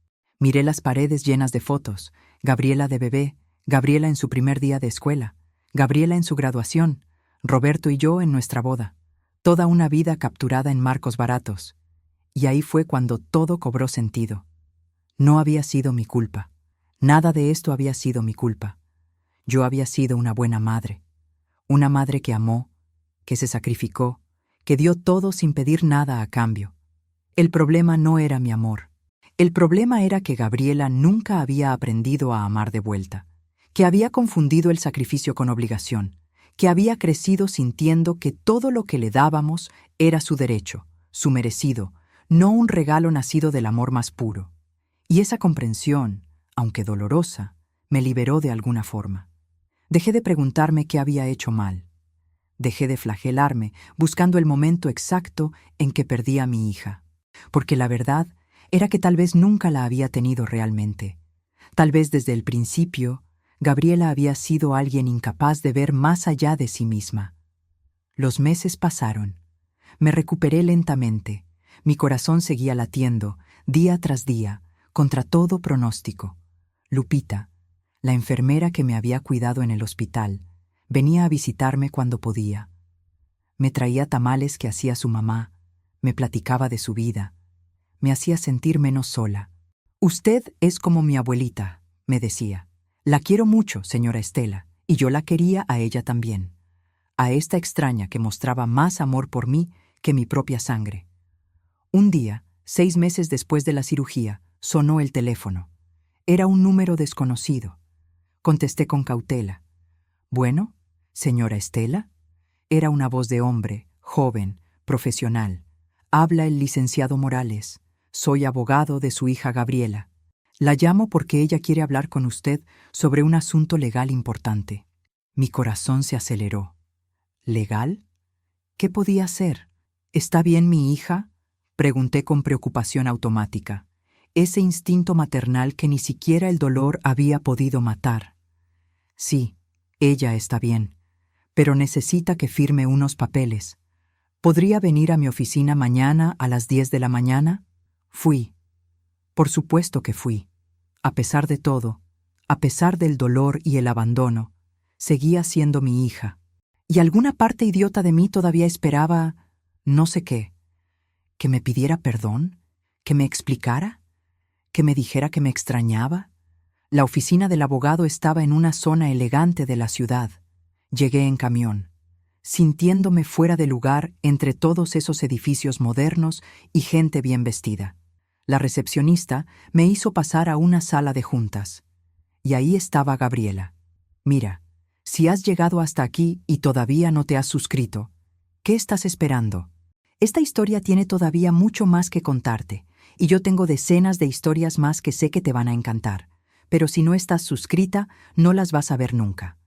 [SPEAKER 1] Miré las paredes llenas de fotos, Gabriela de bebé, Gabriela en su primer día de escuela, Gabriela en su graduación, Roberto y yo en nuestra boda. Toda una vida capturada en marcos baratos. Y ahí fue cuando todo cobró sentido. No había sido mi culpa. Nada de esto había sido mi culpa. Yo había sido una buena madre. Una madre que amó, que se sacrificó, que dio todo sin pedir nada a cambio. El problema no era mi amor. El problema era que Gabriela nunca había aprendido a amar de vuelta, que había confundido el sacrificio con obligación, que había crecido sintiendo que todo lo que le dábamos era su derecho, su merecido, no un regalo nacido del amor más puro. Y esa comprensión, aunque dolorosa, me liberó de alguna forma. Dejé de preguntarme qué había hecho mal. Dejé de flagelarme buscando el momento exacto en que perdí a mi hija. Porque la verdad era que tal vez nunca la había tenido realmente. Tal vez desde el principio, Gabriela había sido alguien incapaz de ver más allá de sí misma. Los meses pasaron. Me recuperé lentamente. Mi corazón seguía latiendo, día tras día, contra todo pronóstico. Lupita, la enfermera que me había cuidado en el hospital, venía a visitarme cuando podía. Me traía tamales que hacía su mamá, me platicaba de su vida, me hacía sentir menos sola. Usted es como mi abuelita, me decía. La quiero mucho, señora Estela, y yo la quería a ella también. A esta extraña que mostraba más amor por mí que mi propia sangre. Un día, 6 meses después de la cirugía, sonó el teléfono. Era un número desconocido. Contesté con cautela. «Bueno, señora Estela». Era una voz de hombre, joven, profesional. «Habla el licenciado Morales. Soy abogado de su hija Gabriela. La llamo porque ella quiere hablar con usted sobre un asunto legal importante». Mi corazón se aceleró. ¿Legal? ¿Qué podía hacer? ¿Está bien mi hija?, pregunté con preocupación automática. Ese instinto maternal que ni siquiera el dolor había podido matar. Sí, ella está bien, pero necesita que firme unos papeles. ¿Podría venir a mi oficina mañana a las 10 de la mañana? Fui. Por supuesto que fui. A pesar de todo, a pesar del dolor y el abandono, Seguía siendo mi hija. Y alguna parte idiota de mí todavía esperaba, no sé qué, que me pidiera perdón, que me explicara, que me dijera que me extrañaba. La oficina del abogado estaba en una zona elegante de la ciudad. Llegué en camión, sintiéndome fuera de lugar entre todos esos edificios modernos y gente bien vestida. La recepcionista me hizo pasar a una sala de juntas. Y ahí estaba Gabriela. Mira, si has llegado hasta aquí y todavía no te has suscrito, ¿qué estás esperando? Esta historia tiene todavía mucho más que contarte, y yo tengo decenas de historias más que sé que te van a encantar. Pero si no estás suscrita, no las vas a ver nunca.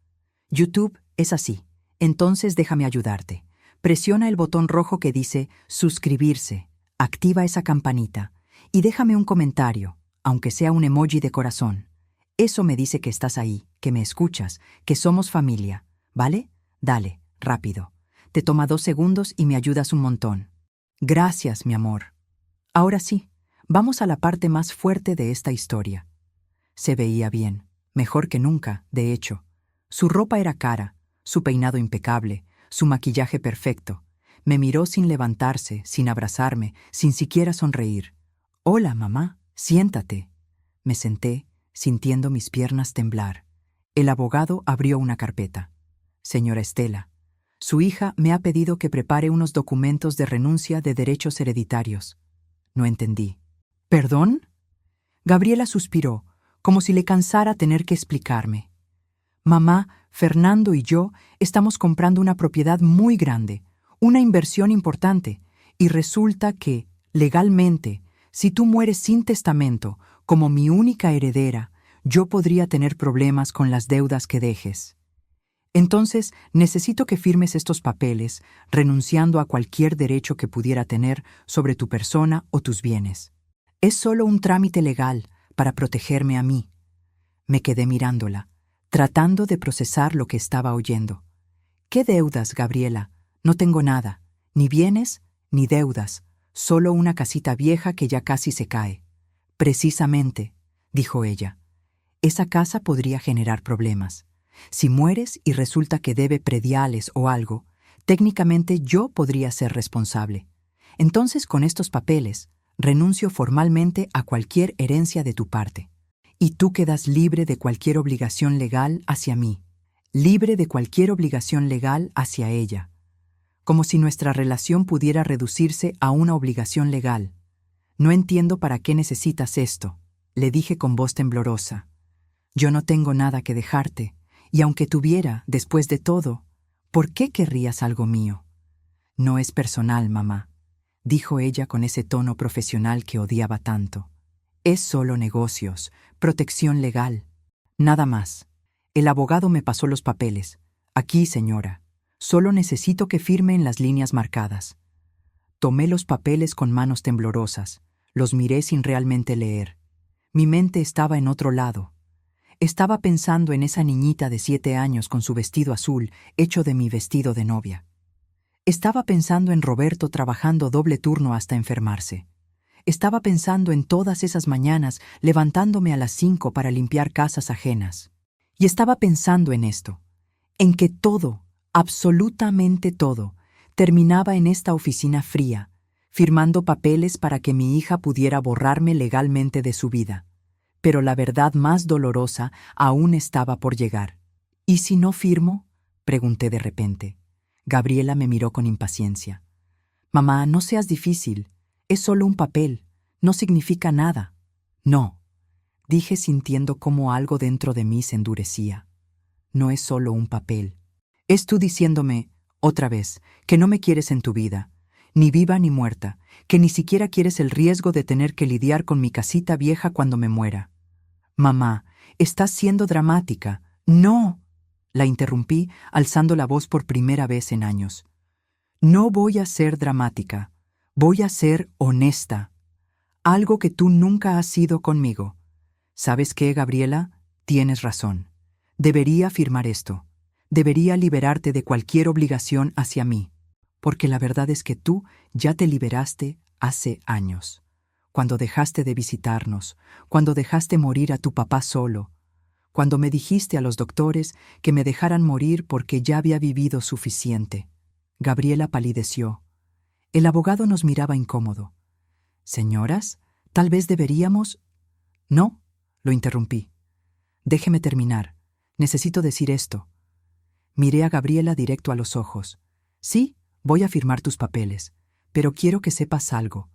[SPEAKER 1] YouTube es así. Entonces déjame ayudarte. Presiona el botón rojo que dice suscribirse, activa esa campanita y déjame un comentario, aunque sea un emoji de corazón. Eso me dice que estás ahí, que me escuchas, que somos familia, ¿vale? Dale, rápido. Te toma 2 segundos y me ayudas un montón. Gracias, mi amor. Ahora sí, vamos a la parte más fuerte de esta historia. Se veía bien, mejor que nunca, de hecho. Su ropa era cara, su peinado impecable, su maquillaje perfecto. Me miró sin levantarse, sin abrazarme, sin siquiera sonreír. «Hola, mamá, siéntate». Me senté, sintiendo mis piernas temblar. El abogado abrió una carpeta. «Señora Estela, su hija me ha pedido que prepare unos documentos de renuncia de derechos hereditarios». No entendí. «¿Perdón?». Gabriela suspiró, como si le cansara tener que explicarme. «Mamá, Fernando y yo estamos comprando una propiedad muy grande, una inversión importante, y resulta que, legalmente, si tú mueres sin testamento, como mi única heredera, yo podría tener problemas con las deudas que dejes. Entonces, necesito que firmes estos papeles, renunciando a cualquier derecho que pudiera tener sobre tu persona o tus bienes. Es solo un trámite legal para protegerme a mí». Me quedé mirándola, tratando de procesar lo que estaba oyendo. «¿Qué deudas, Gabriela? No tengo nada, ni bienes, ni deudas, solo una casita vieja que ya casi se cae». «Precisamente», dijo ella, «esa casa podría generar problemas. Si mueres y resulta que debe prediales o algo, técnicamente yo podría ser responsable. Entonces, con estos papeles, renuncio formalmente a cualquier herencia de tu parte. Y tú quedas libre de cualquier obligación legal hacia mí, libre de cualquier obligación legal hacia ella. Como si nuestra relación pudiera reducirse a una obligación legal. No entiendo para qué necesitas esto», le dije con voz temblorosa. «Yo no tengo nada que dejarte, y aunque tuviera, después de todo, ¿por qué querrías algo mío?» «No es personal, mamá», dijo ella con ese tono profesional que odiaba tanto. «Es solo negocios, protección legal. Nada más». El abogado me pasó los papeles. «Aquí, señora. Solo necesito que firme en las líneas marcadas». Tomé los papeles con manos temblorosas. Los miré sin realmente leer. Mi mente estaba en otro lado. Estaba pensando en esa niñita de 7 años con su vestido azul, hecho de mi vestido de novia. Estaba pensando en Roberto trabajando doble turno hasta enfermarse. Estaba pensando en todas esas mañanas levantándome a las 5 para limpiar casas ajenas. Y estaba pensando en esto, en que todo, absolutamente todo, terminaba en esta oficina fría, firmando papeles para que mi hija pudiera borrarme legalmente de su vida. Pero la verdad más dolorosa aún estaba por llegar. «¿Y si no firmo?», pregunté de repente. Gabriela me miró con impaciencia. «Mamá, no seas difícil. Es solo un papel. No significa nada». «No», dije sintiendo cómo algo dentro de mí se endurecía. «No es solo un papel. Es tú diciéndome, otra vez, que no me quieres en tu vida, ni viva ni muerta, que ni siquiera quieres el riesgo de tener que lidiar con mi casita vieja cuando me muera». «Mamá, estás siendo dramática». «No», la interrumpí, alzando la voz por primera vez en años. «No voy a ser dramática. Voy a ser honesta. Algo que tú nunca has sido conmigo. ¿Sabes qué, Gabriela? Tienes razón. Debería firmar esto. Debería liberarte de cualquier obligación hacia mí. Porque la verdad es que tú ya te liberaste hace años. Cuando dejaste de visitarnos, cuando dejaste morir a tu papá solo, cuando me dijiste a los doctores que me dejaran morir porque ya había vivido suficiente. Gabriela palideció. El abogado nos miraba incómodo. Señoras, tal vez deberíamos... No, lo interrumpí. Déjeme terminar. Necesito decir esto. Miré a Gabriela directo a los ojos. Sí, voy a firmar tus papeles, pero quiero que sepas algo.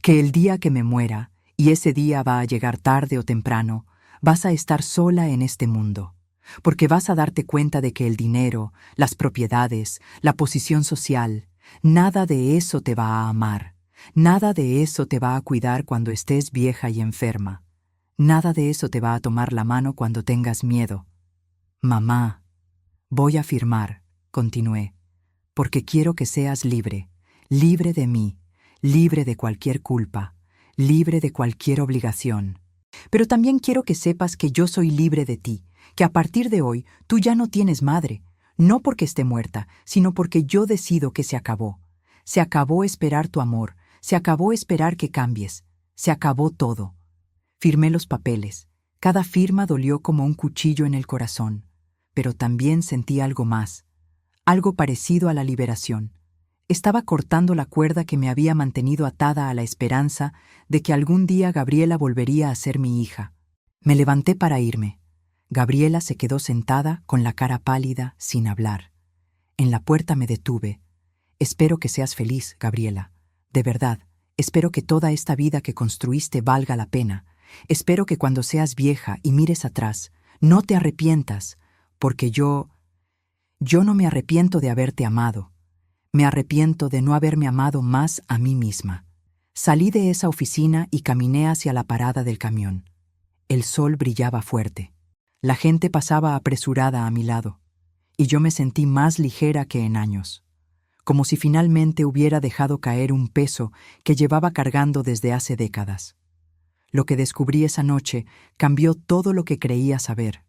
[SPEAKER 1] Que el día que me muera, y ese día va a llegar tarde o temprano, vas a estar sola en este mundo, porque vas a darte cuenta de que el dinero, las propiedades, la posición social, nada de eso te va a amar, nada de eso te va a cuidar cuando estés vieja y enferma, nada de eso te va a tomar la mano cuando tengas miedo. Mamá, voy a firmar, continué, porque quiero que seas libre, libre de mí, libre de cualquier culpa, libre de cualquier obligación. Pero también quiero que sepas que yo soy libre de ti, que a partir de hoy tú ya no tienes madre, no porque esté muerta, sino porque yo decido que se acabó. Se acabó esperar tu amor, se acabó esperar que cambies, se acabó todo. Firmé los papeles. Cada firma dolió como un cuchillo en el corazón, pero también sentí algo más, algo parecido a la liberación. Estaba cortando la cuerda que me había mantenido atada a la esperanza de que algún día Gabriela volvería a ser mi hija. Me levanté para irme. Gabriela se quedó sentada con la cara pálida, sin hablar. En la puerta me detuve. Espero que seas feliz, Gabriela. De verdad, espero que toda esta vida que construiste valga la pena. Espero que cuando seas vieja y mires atrás, no te arrepientas, porque yo no me arrepiento de haberte amado. Me arrepiento de no haberme amado más a mí misma. Salí de esa oficina y caminé hacia la parada del camión. El sol brillaba fuerte. La gente pasaba apresurada a mi lado, y yo me sentí más ligera que en años, como si finalmente hubiera dejado caer un peso que llevaba cargando desde hace décadas. Lo que descubrí esa noche cambió todo lo que creía saber.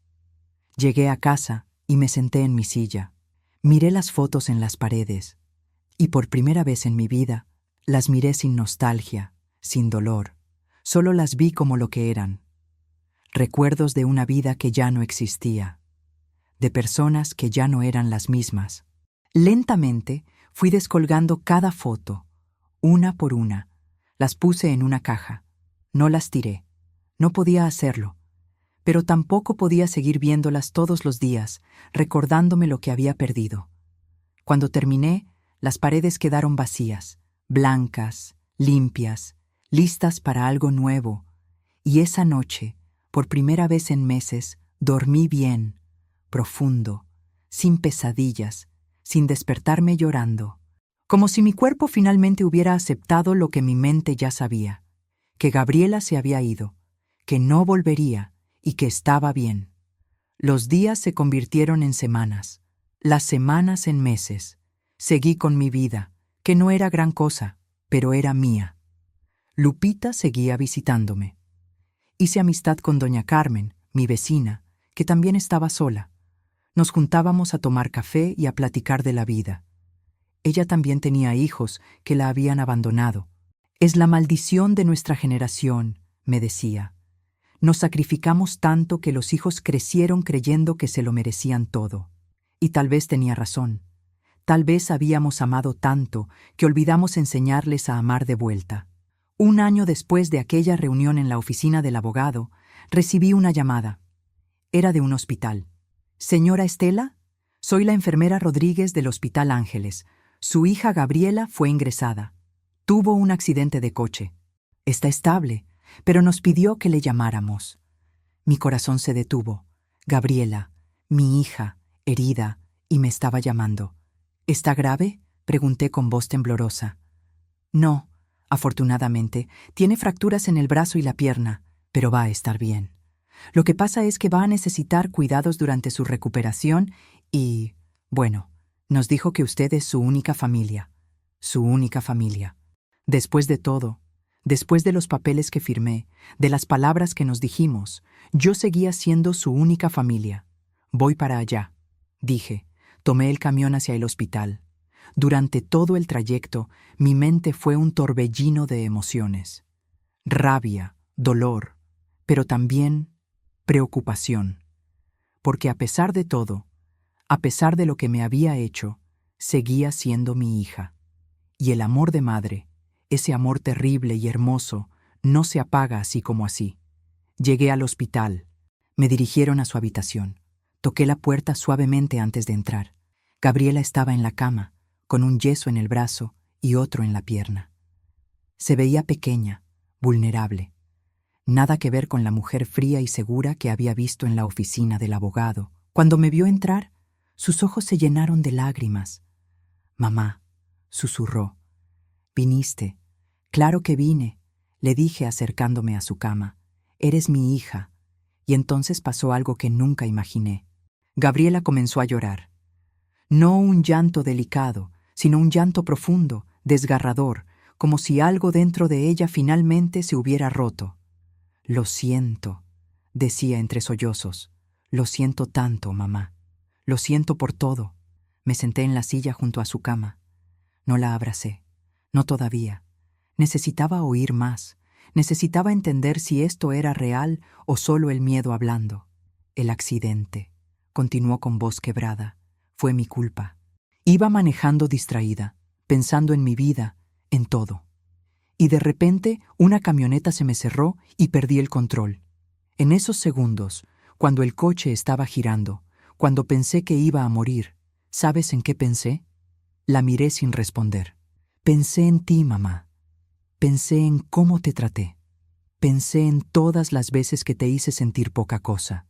[SPEAKER 1] Llegué a casa y me senté en mi silla. Miré las fotos en las paredes, y por primera vez en mi vida las miré sin nostalgia, sin dolor. Solo las vi como lo que eran. Recuerdos de una vida que ya no existía, de personas que ya no eran las mismas. Lentamente fui descolgando cada foto, una por una. Las puse en una caja. No las tiré. No podía hacerlo. Pero tampoco podía seguir viéndolas todos los días, recordándome lo que había perdido. Cuando terminé, las paredes quedaron vacías, blancas, limpias, listas para algo nuevo. Y esa noche, por primera vez en meses, dormí bien, profundo, sin pesadillas, sin despertarme llorando, como si mi cuerpo finalmente hubiera aceptado lo que mi mente ya sabía, que Gabriela se había ido, que no volvería y que estaba bien. Los días se convirtieron en semanas, las semanas en meses. Seguí con mi vida, que no era gran cosa, pero era mía. Lupita seguía visitándome. Hice amistad con doña Carmen, mi vecina, que también estaba sola. Nos juntábamos a tomar café y a platicar de la vida. Ella también tenía hijos que la habían abandonado. Es la maldición de nuestra generación, me decía. Nos sacrificamos tanto que los hijos crecieron creyendo que se lo merecían todo. Y tal vez tenía razón. Tal vez habíamos amado tanto que olvidamos enseñarles a amar de vuelta. Un año después de aquella reunión en la oficina del abogado, recibí una llamada. Era de un hospital. «Señora Estela, soy la enfermera Rodríguez del Hospital Ángeles. Su hija Gabriela fue ingresada. Tuvo un accidente de coche. Está estable, pero nos pidió que le llamáramos». Mi corazón se detuvo. Gabriela, mi hija, herida, y me estaba llamando. «¿Está grave?», pregunté con voz temblorosa. «No, afortunadamente, tiene fracturas en el brazo y la pierna, pero va a estar bien. Lo que pasa es que va a necesitar cuidados durante su recuperación y, bueno, nos dijo que usted es su única familia. Su única familia. Después de todo, después de los papeles que firmé, de las palabras que nos dijimos, yo seguía siendo su única familia. Voy para allá», dije. Tomé el camión hacia el hospital. Durante todo el trayecto, mi mente fue un torbellino de emociones. Rabia, dolor, pero también preocupación. porque a pesar de todo, a pesar de lo que me había hecho, seguía siendo mi hija. Y el amor de madre, ese amor terrible y hermoso, no se apaga así como así. Llegué al hospital. Me dirigieron a su habitación. Toqué la puerta suavemente antes de entrar. Gabriela estaba en la cama, con un yeso en el brazo y otro en la pierna. Se veía pequeña, vulnerable. Nada que ver con la mujer fría y segura que había visto en la oficina del abogado. Cuando me vio entrar, sus ojos se llenaron de lágrimas. «Mamá», susurró. «Viniste». «Claro que vine», le dije acercándome a su cama. «Eres mi hija». Y entonces pasó algo que nunca imaginé. Gabriela comenzó a llorar. No un llanto delicado, sino un llanto profundo, desgarrador, como si algo dentro de ella finalmente se hubiera roto. «Lo siento», decía entre sollozos. «Lo siento tanto, mamá. Lo siento por todo». Me senté en la silla junto a su cama. No la abracé. No todavía. Necesitaba oír más. Necesitaba entender si esto era real o solo el miedo hablando. «El accidente», continuó con voz quebrada, «fue mi culpa. Iba manejando distraída, pensando en mi vida, en todo. Y de repente una camioneta se me cerró y perdí el control. En esos segundos, cuando el coche estaba girando, cuando pensé que iba a morir, ¿sabes en qué pensé?» La miré sin responder. «Pensé en ti, mamá. Pensé en cómo te traté. Pensé en todas las veces que te hice sentir poca cosa.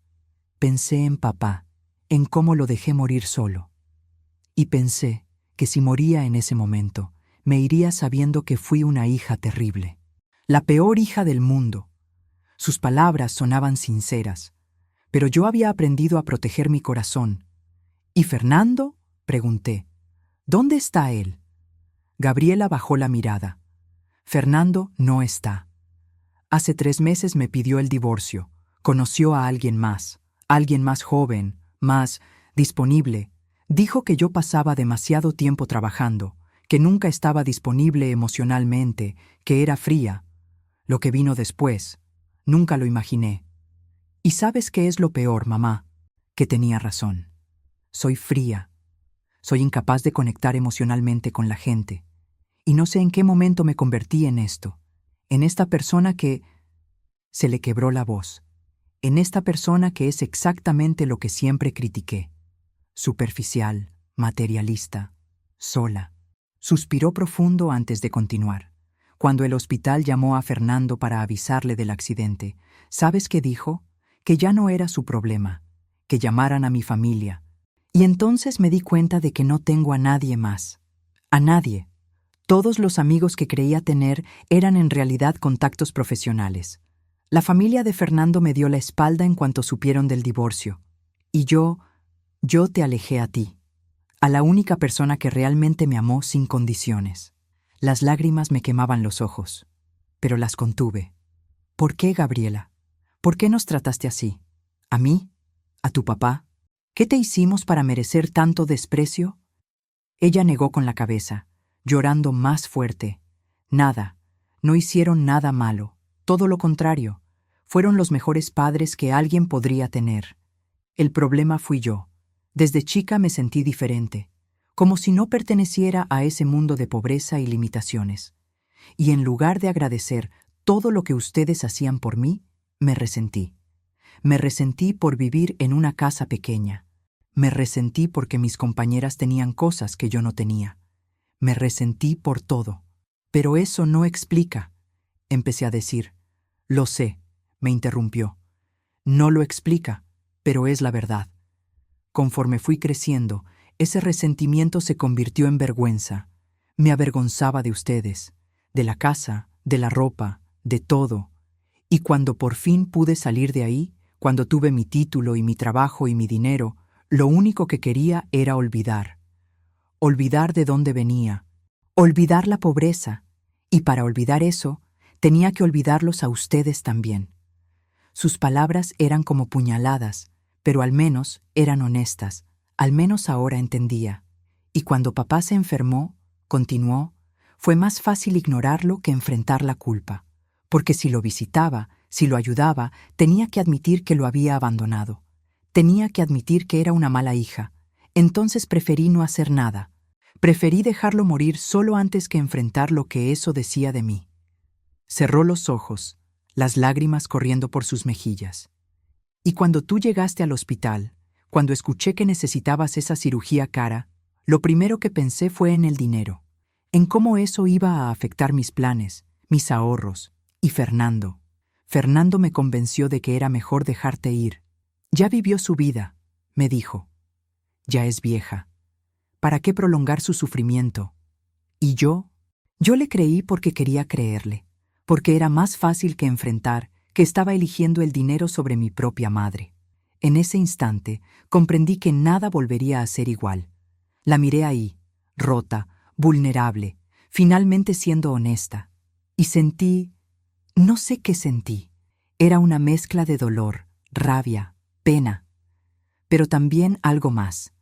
[SPEAKER 1] Pensé en papá, en cómo lo dejé morir solo. Y pensé que si moría en ese momento, me iría sabiendo que fui una hija terrible. La peor hija del mundo». Sus palabras sonaban sinceras, pero yo había aprendido a proteger mi corazón. «¿Y Fernando?», pregunté. «¿Dónde está él?». Gabriela bajó la mirada. «Fernando no está. Hace 3 meses me pidió el divorcio. Conoció a alguien más joven, más disponible. Dijo que yo pasaba demasiado tiempo trabajando, que nunca estaba disponible emocionalmente, que era fría. Lo que vino después, nunca lo imaginé. ¿Y sabes qué es lo peor, mamá?». Que tenía razón. Soy fría. Soy incapaz de conectar emocionalmente con la gente. Y no sé en qué momento me convertí en esto. En esta persona que... Se le quebró la voz. En esta persona que es exactamente lo que siempre critiqué. Superficial, materialista, sola. Suspiró profundo antes de continuar. Cuando el hospital llamó a Fernando para avisarle del accidente, ¿sabes qué dijo? Que ya no era su problema, que llamaran a mi familia. Y entonces me di cuenta de que no tengo a nadie más. A nadie. Todos los amigos que creía tener eran en realidad contactos profesionales. La familia de Fernando me dio la espalda en cuanto supieron del divorcio. Y yo te alejé a ti, a la única persona que realmente me amó sin condiciones. Las lágrimas me quemaban los ojos, pero las contuve. ¿Por qué, Gabriela? ¿Por qué nos trataste así? ¿A mí? ¿A tu papá? ¿Qué te hicimos para merecer tanto desprecio? Ella negó con la cabeza, llorando más fuerte. Nada, no hicieron nada malo, todo lo contrario. Fueron los mejores padres que alguien podría tener. El problema fui yo. Desde chica me sentí diferente, como si no perteneciera a ese mundo de pobreza y limitaciones. Y en lugar de agradecer todo lo que ustedes hacían por mí, me resentí. Me resentí por vivir en una casa pequeña. Me resentí porque mis compañeras tenían cosas que yo no tenía. Me resentí por todo. Pero eso no explica, empecé a decir. Lo sé, me interrumpió. No lo explica, pero es la verdad. Conforme fui creciendo, ese resentimiento se convirtió en vergüenza. Me avergonzaba de ustedes, de la casa, de la ropa, de todo. Y cuando por fin pude salir de ahí, cuando tuve mi título y mi trabajo y mi dinero, lo único que quería era olvidar. Olvidar de dónde venía. Olvidar la pobreza. Y para olvidar eso, tenía que olvidarlos a ustedes también. Sus palabras eran como puñaladas, pero al menos eran honestas. Al menos ahora entendía. Y cuando papá se enfermó, continuó, fue más fácil ignorarlo que enfrentar la culpa. Porque si lo visitaba, si lo ayudaba, tenía que admitir que lo había abandonado. Tenía que admitir que era una mala hija. Entonces preferí no hacer nada. Preferí dejarlo morir solo antes que enfrentar lo que eso decía de mí. Cerró los ojos, las lágrimas corriendo por sus mejillas. Y cuando tú llegaste al hospital, cuando escuché que necesitabas esa cirugía cara, lo primero que pensé fue en el dinero, en cómo eso iba a afectar mis planes, mis ahorros, y Fernando. Fernando me convenció de que era mejor dejarte ir. Ya vivió su vida, me dijo. Ya es vieja. ¿Para qué prolongar su sufrimiento? Y yo le creí porque quería creerle, porque era más fácil que enfrentar que estaba eligiendo el dinero sobre mi propia madre. En ese instante comprendí que nada volvería a ser igual. La miré ahí, rota, vulnerable, finalmente siendo honesta. Y sentí, no sé qué sentí. Era una mezcla de dolor, rabia, pena, pero también algo más.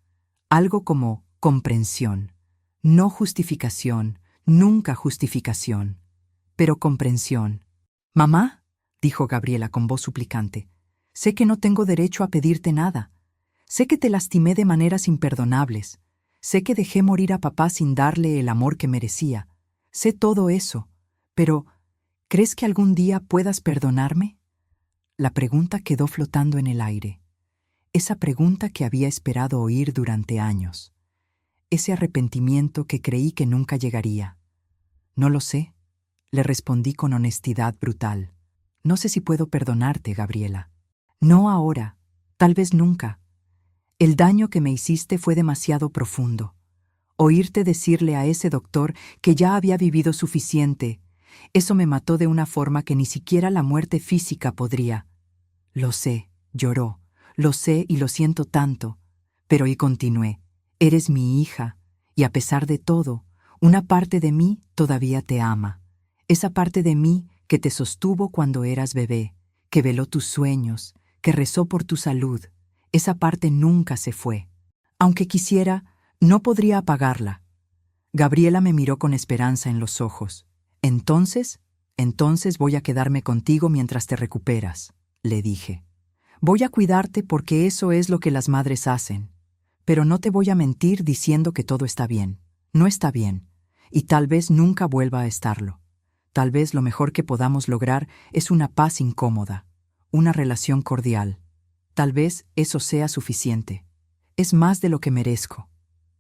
[SPEAKER 1] Algo como comprensión. No justificación, nunca justificación, pero comprensión. «Mamá», dijo Gabriela con voz suplicante, «sé que no tengo derecho a pedirte nada. Sé que te lastimé de maneras imperdonables. Sé que dejé morir a papá sin darle el amor que merecía. Sé todo eso. Pero, ¿crees que algún día puedas perdonarme?» La pregunta quedó flotando en el aire. Esa pregunta que había esperado oír durante años. Ese arrepentimiento que creí que nunca llegaría. «No lo sé», le respondí con honestidad brutal. «No sé si puedo perdonarte, Gabriela. No ahora, tal vez nunca. El daño que me hiciste fue demasiado profundo. Oírte decirle a ese doctor que ya había vivido suficiente, eso me mató de una forma que ni siquiera la muerte física podría». «Lo sé», lloró, «lo sé y lo siento tanto». Pero y continué, «eres mi hija, y a pesar de todo, una parte de mí todavía te ama. Esa parte de mí que te sostuvo cuando eras bebé, que veló tus sueños, que rezó por tu salud, esa parte nunca se fue. Aunque quisiera, no podría apagarla». Gabriela me miró con esperanza en los ojos. Entonces voy a quedarme contigo mientras te recuperas», le dije. «Voy a cuidarte porque eso es lo que las madres hacen. Pero no te voy a mentir diciendo que todo está bien. No está bien. Y tal vez nunca vuelva a estarlo. Tal vez lo mejor que podamos lograr es una paz incómoda, una relación cordial. Tal vez eso sea suficiente. Es más de lo que merezco»,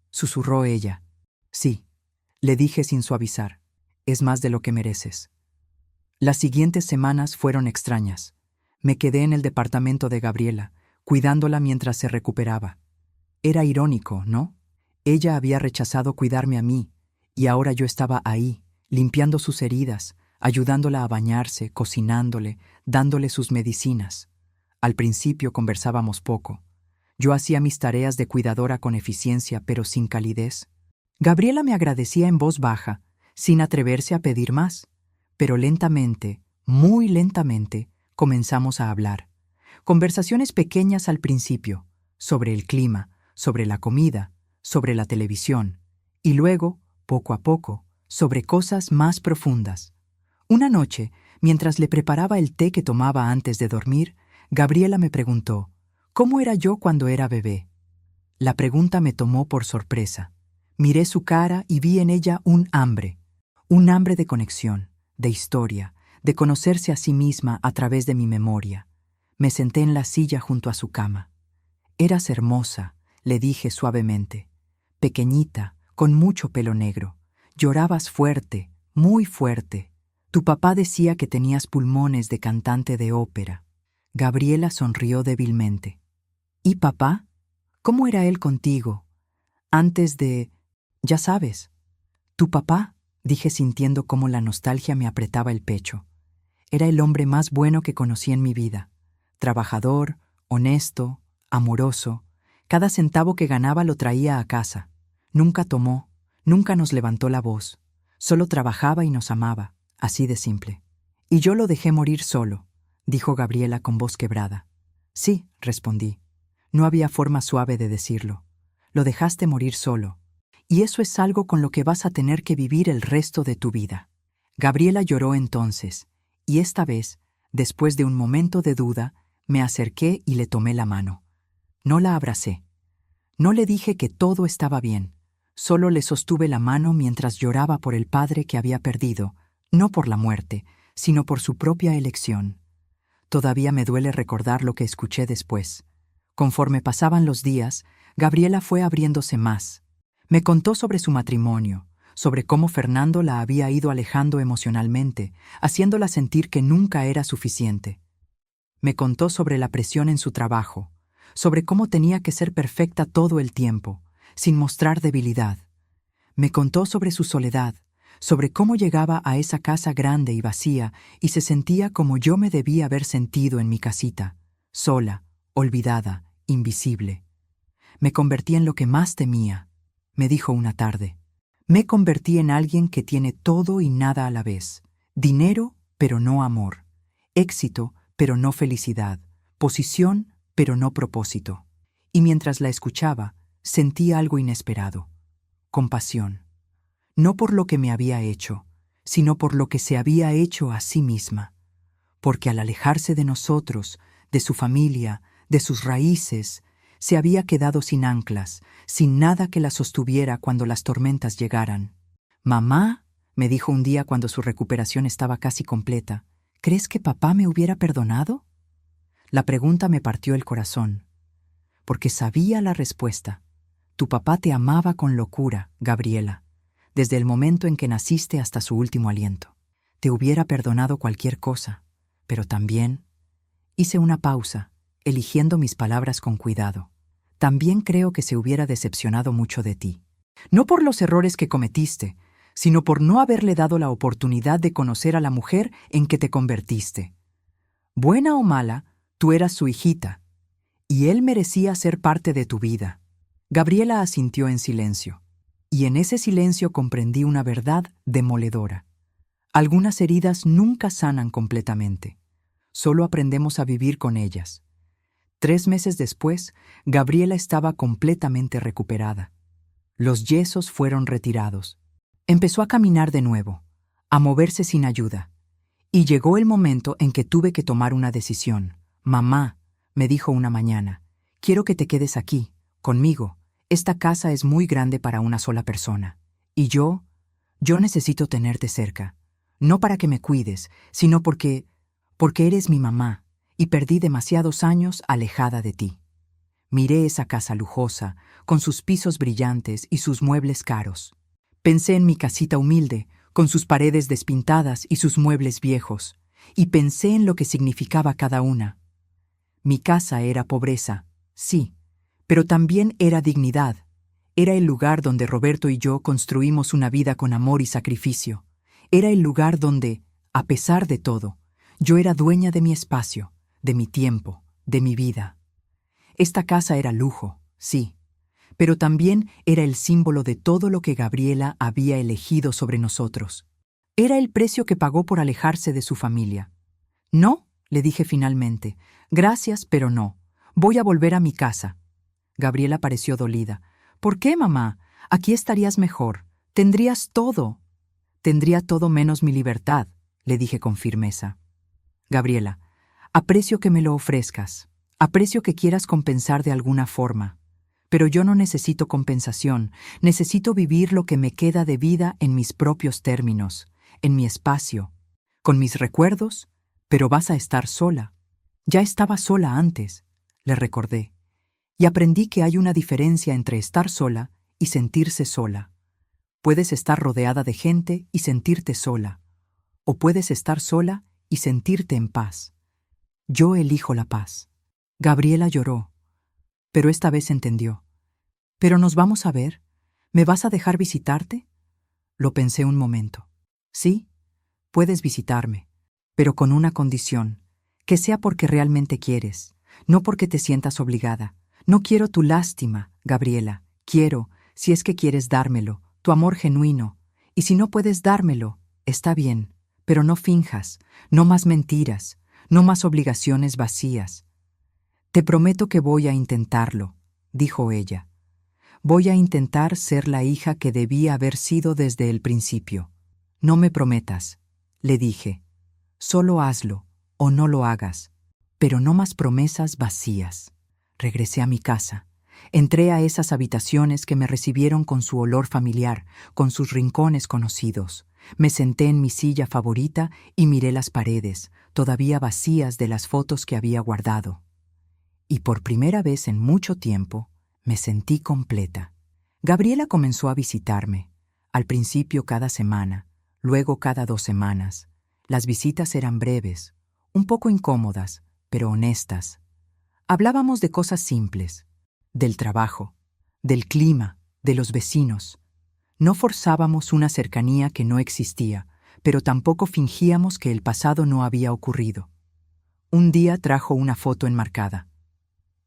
[SPEAKER 1] susurró ella. «Sí», le dije sin suavizar, «es más de lo que mereces». Las siguientes semanas fueron extrañas. Me quedé en el departamento de Gabriela, cuidándola mientras se recuperaba. Era irónico, ¿no? Ella había rechazado cuidarme a mí, y ahora yo estaba ahí, limpiando sus heridas, ayudándola a bañarse, cocinándole, dándole sus medicinas. Al principio conversábamos poco. Yo hacía mis tareas de cuidadora con eficiencia, pero sin calidez. Gabriela me agradecía en voz baja, sin atreverse a pedir más. Pero lentamente, muy lentamente, comenzamos a hablar. Conversaciones pequeñas al principio, sobre el clima, sobre la comida, sobre la televisión, y luego, poco a poco, sobre cosas más profundas. Una noche, mientras le preparaba el té que tomaba antes de dormir, Gabriela me preguntó, ¿cómo era yo cuando era bebé? La pregunta me tomó por sorpresa. Miré su cara y vi en ella un hambre de conexión, de historia, de conocerse a sí misma a través de mi memoria. Me senté en la silla junto a su cama. «Eras hermosa», le dije suavemente. «Pequeñita, con mucho pelo negro. Llorabas fuerte, muy fuerte. Tu papá decía que tenías pulmones de cantante de ópera». Gabriela sonrió débilmente. «¿Y papá? ¿Cómo era él contigo? Antes de... ya sabes». «¿Tu papá?», dije sintiendo cómo la nostalgia me apretaba el pecho. Era el hombre más bueno que conocí en mi vida. Trabajador, honesto, amoroso. Cada centavo que ganaba lo traía a casa. Nunca tomó, nunca nos levantó la voz. Solo trabajaba y nos amaba, así de simple. «Y yo lo dejé morir solo», dijo Gabriela con voz quebrada. «Sí», respondí. No había forma suave de decirlo. «Lo dejaste morir solo. Y eso es algo con lo que vas a tener que vivir el resto de tu vida». Gabriela lloró entonces, y esta vez, después de un momento de duda, me acerqué y le tomé la mano. No la abracé. No le dije que todo estaba bien. Solo le sostuve la mano mientras lloraba por el padre que había perdido, no por la muerte, sino por su propia elección. Todavía me duele recordar lo que escuché después. Conforme pasaban los días, Gabriela fue abriéndose más. Me contó sobre su matrimonio, sobre cómo Fernando la había ido alejando emocionalmente, haciéndola sentir que nunca era suficiente. Me contó sobre la presión en su trabajo, sobre cómo tenía que ser perfecta todo el tiempo, sin mostrar debilidad. Me contó sobre su soledad, sobre cómo llegaba a esa casa grande y vacía y se sentía como yo me debía haber sentido en mi casita, sola, olvidada, invisible. Me convertí en lo que más temía, me dijo una tarde. Me convertí en alguien que tiene todo y nada a la vez. Dinero, pero no amor. Éxito, pero no felicidad. Posición, pero no propósito. Y mientras la escuchaba, sentí algo inesperado. Compasión. No por lo que me había hecho, sino por lo que se había hecho a sí misma. Porque al alejarse de nosotros, de su familia, de sus raíces, se había quedado sin anclas, sin nada que la sostuviera cuando las tormentas llegaran. «Mamá», me dijo un día cuando su recuperación estaba casi completa, «¿crees que papá me hubiera perdonado?» La pregunta me partió el corazón, porque sabía la respuesta. Tu papá te amaba con locura, Gabriela, desde el momento en que naciste hasta su último aliento. Te hubiera perdonado cualquier cosa, pero también hice una pausa, eligiendo mis palabras con cuidado. También creo que se hubiera decepcionado mucho de ti. No por los errores que cometiste, sino por no haberle dado la oportunidad de conocer a la mujer en que te convertiste. Buena o mala, tú eras su hijita, y él merecía ser parte de tu vida. Gabriela asintió en silencio, y en ese silencio comprendí una verdad demoledora. Algunas heridas nunca sanan completamente. Solo aprendemos a vivir con ellas. 3 meses después, Gabriela estaba completamente recuperada. Los yesos fueron retirados. Empezó a caminar de nuevo, a moverse sin ayuda. Y llegó el momento en que tuve que tomar una decisión. «Mamá», me dijo una mañana, «quiero que te quedes aquí, conmigo. Esta casa es muy grande para una sola persona. Y yo necesito tenerte cerca. No para que me cuides, sino porque eres mi mamá. Y perdí demasiados años alejada de ti». Miré esa casa lujosa, con sus pisos brillantes y sus muebles caros. Pensé en mi casita humilde, con sus paredes despintadas y sus muebles viejos, y pensé en lo que significaba cada una. Mi casa era pobreza, sí, pero también era dignidad. Era el lugar donde Roberto y yo construimos una vida con amor y sacrificio. Era el lugar donde, a pesar de todo, yo era dueña de mi espacio, de mi tiempo, de mi vida. Esta casa era lujo, sí, pero también era el símbolo de todo lo que Gabriela había elegido sobre nosotros. Era el precio que pagó por alejarse de su familia. «No», le dije finalmente, «gracias, pero no. Voy a volver a mi casa». Gabriela pareció dolida. «¿Por qué, mamá? Aquí estarías mejor. Tendrías todo». «Tendría todo menos mi libertad», le dije con firmeza. «Gabriela, aprecio que me lo ofrezcas. Aprecio que quieras compensar de alguna forma. Pero yo no necesito compensación. Necesito vivir lo que me queda de vida en mis propios términos, en mi espacio, con mis recuerdos, pero vas a estar sola». «Ya estaba sola antes», le recordé. Y aprendí que hay una diferencia entre estar sola y sentirse sola. Puedes estar rodeada de gente y sentirte sola, o puedes estar sola y sentirte en paz. Yo elijo la paz. Gabriela lloró, pero esta vez entendió. «¿Pero nos vamos a ver? ¿Me vas a dejar visitarte?» Lo pensé un momento. «Sí, puedes visitarme, pero con una condición, que sea porque realmente quieres, no porque te sientas obligada. No quiero tu lástima, Gabriela. Quiero, si es que quieres dármelo, tu amor genuino. Y si no puedes dármelo, está bien, pero no finjas, no más mentiras, no más obligaciones vacías». «Te prometo que voy a intentarlo», dijo ella. «Voy a intentar ser la hija que debía haber sido desde el principio». «No me prometas», le dije. «Solo hazlo, o no lo hagas, pero no más promesas vacías». Regresé a mi casa. Entré a esas habitaciones que me recibieron con su olor familiar, con sus rincones conocidos. Me senté en mi silla favorita y miré las paredes, todavía vacías de las fotos que había guardado. Y por primera vez en mucho tiempo, me sentí completa. Gabriela comenzó a visitarme, al principio cada semana, luego cada 2 semanas. Las visitas eran breves, un poco incómodas, pero honestas. Hablábamos de cosas simples, del trabajo, del clima, de los vecinos. No forzábamos una cercanía que no existía, pero tampoco fingíamos que el pasado no había ocurrido. Un día trajo una foto enmarcada.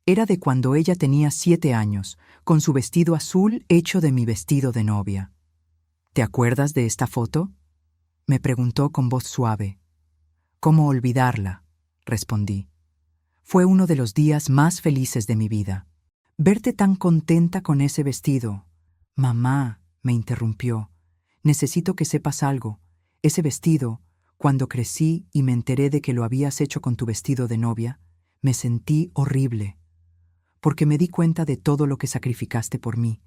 [SPEAKER 1] Era de cuando ella tenía 7 años, con su vestido azul hecho de mi vestido de novia. ¿Te acuerdas de esta foto?, me preguntó con voz suave. ¿Cómo olvidarla?, respondí. Fue uno de los días más felices de mi vida. Verte tan contenta con ese vestido. Mamá, me interrumpió, necesito que sepas algo. Ese vestido, cuando crecí y me enteré de que lo habías hecho con tu vestido de novia, me sentí horrible, porque me di cuenta de todo lo que sacrificaste por mí,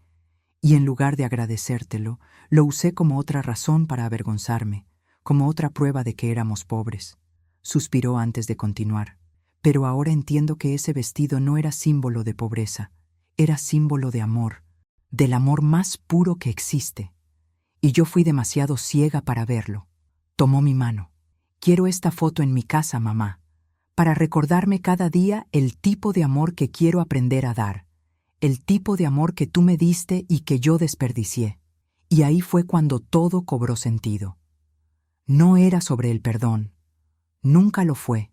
[SPEAKER 1] y en lugar de agradecértelo, lo usé como otra razón para avergonzarme, como otra prueba de que éramos pobres. Suspiró antes de continuar. Pero ahora entiendo que ese vestido no era símbolo de pobreza, era símbolo de amor, del amor más puro que existe. Y yo fui demasiado ciega para verlo. Tomó mi mano. Quiero esta foto en mi casa, mamá, para recordarme cada día el tipo de amor que quiero aprender a dar, el tipo de amor que tú me diste y que yo desperdicié. Y ahí fue cuando todo cobró sentido. No era sobre el perdón, nunca lo fue.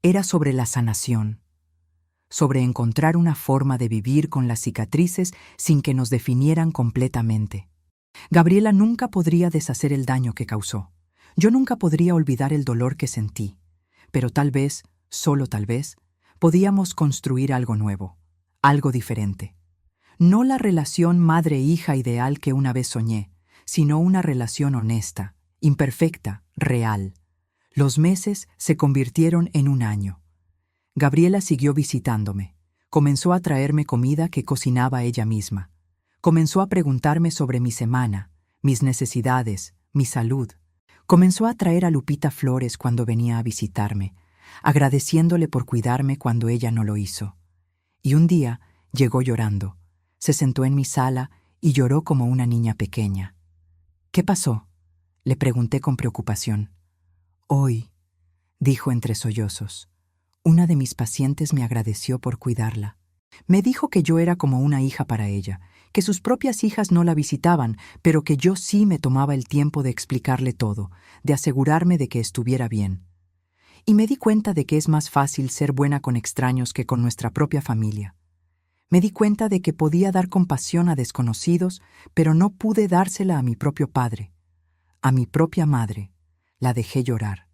[SPEAKER 1] Era sobre la sanación, sobre encontrar una forma de vivir con las cicatrices sin que nos definieran completamente. Gabriela nunca podría deshacer el daño que causó. Yo nunca podría olvidar el dolor que sentí. Pero tal vez, solo tal vez, podíamos construir algo nuevo, algo diferente. No la relación madre-hija ideal que una vez soñé, sino una relación honesta, imperfecta, real. Los meses se convirtieron en un año. Gabriela siguió visitándome. Comenzó a traerme comida que cocinaba ella misma. Comenzó a preguntarme sobre mi semana, mis necesidades, mi salud. Comenzó a traer a Lupita flores cuando venía a visitarme, agradeciéndole por cuidarme cuando ella no lo hizo. Y un día llegó llorando. Se sentó en mi sala y lloró como una niña pequeña. ¿Qué pasó?, le pregunté con preocupación. Hoy, dijo entre sollozos, una de mis pacientes me agradeció por cuidarla. Me dijo que yo era como una hija para ella, que sus propias hijas no la visitaban, pero que yo sí me tomaba el tiempo de explicarle todo, de asegurarme de que estuviera bien. Y me di cuenta de que es más fácil ser buena con extraños que con nuestra propia familia. Me di cuenta de que podía dar compasión a desconocidos, pero no pude dársela a mi propio padre, a mi propia madre. La dejé llorar.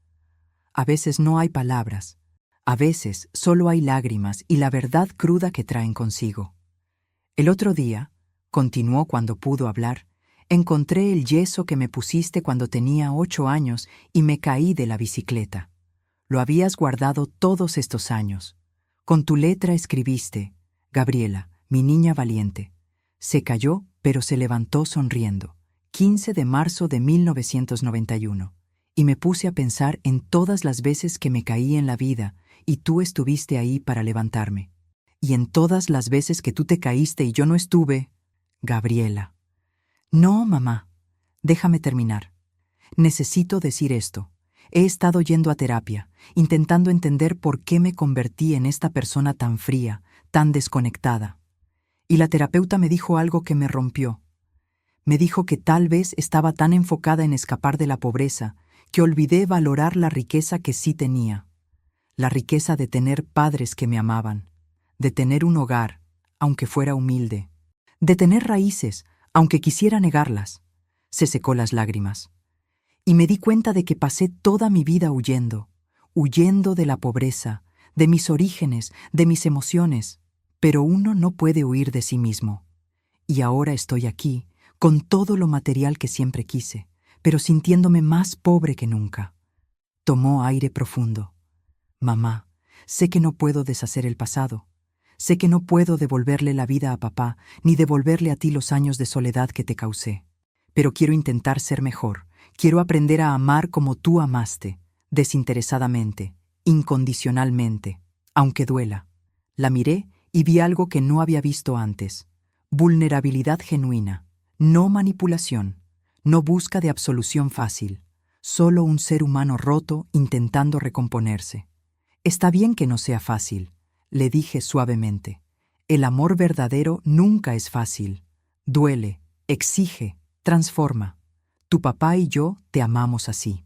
[SPEAKER 1] A veces no hay palabras, a veces solo hay lágrimas y la verdad cruda que traen consigo. El otro día, continuó cuando pudo hablar, encontré el yeso que me pusiste cuando tenía 8 años y me caí de la bicicleta. Lo habías guardado todos estos años. Con tu letra escribiste, Gabriela, mi niña valiente. Se cayó, pero se levantó sonriendo. 15 de marzo de 1991. Y me puse a pensar en todas las veces que me caí en la vida y tú estuviste ahí para levantarme. Y en todas las veces que tú te caíste y yo no estuve, Gabriela. No, mamá, déjame terminar. Necesito decir esto. He estado yendo a terapia, intentando entender por qué me convertí en esta persona tan fría, tan desconectada. Y la terapeuta me dijo algo que me rompió. Me dijo que tal vez estaba tan enfocada en escapar de la pobreza que olvidé valorar la riqueza que sí tenía. La riqueza de tener padres que me amaban, de tener un hogar, aunque fuera humilde, de tener raíces, aunque quisiera negarlas. Se secó las lágrimas. Y me di cuenta de que pasé toda mi vida huyendo de la pobreza, de mis orígenes, de mis emociones. Pero uno no puede huir de sí mismo. Y ahora estoy aquí, con todo lo material que siempre quise, pero sintiéndome más pobre que nunca. Tomó aire profundo. Mamá, sé que no puedo deshacer el pasado. Sé que no puedo devolverle la vida a papá, ni devolverle a ti los años de soledad que te causé. Pero quiero intentar ser mejor. Quiero aprender a amar como tú amaste, desinteresadamente, incondicionalmente, aunque duela. La miré y vi algo que no había visto antes. Vulnerabilidad genuina, no manipulación, no busca de absolución fácil, solo un ser humano roto intentando recomponerse. Está bien que no sea fácil, le dije suavemente. El amor verdadero nunca es fácil. Duele, exige, transforma. Tu papá y yo te amamos así.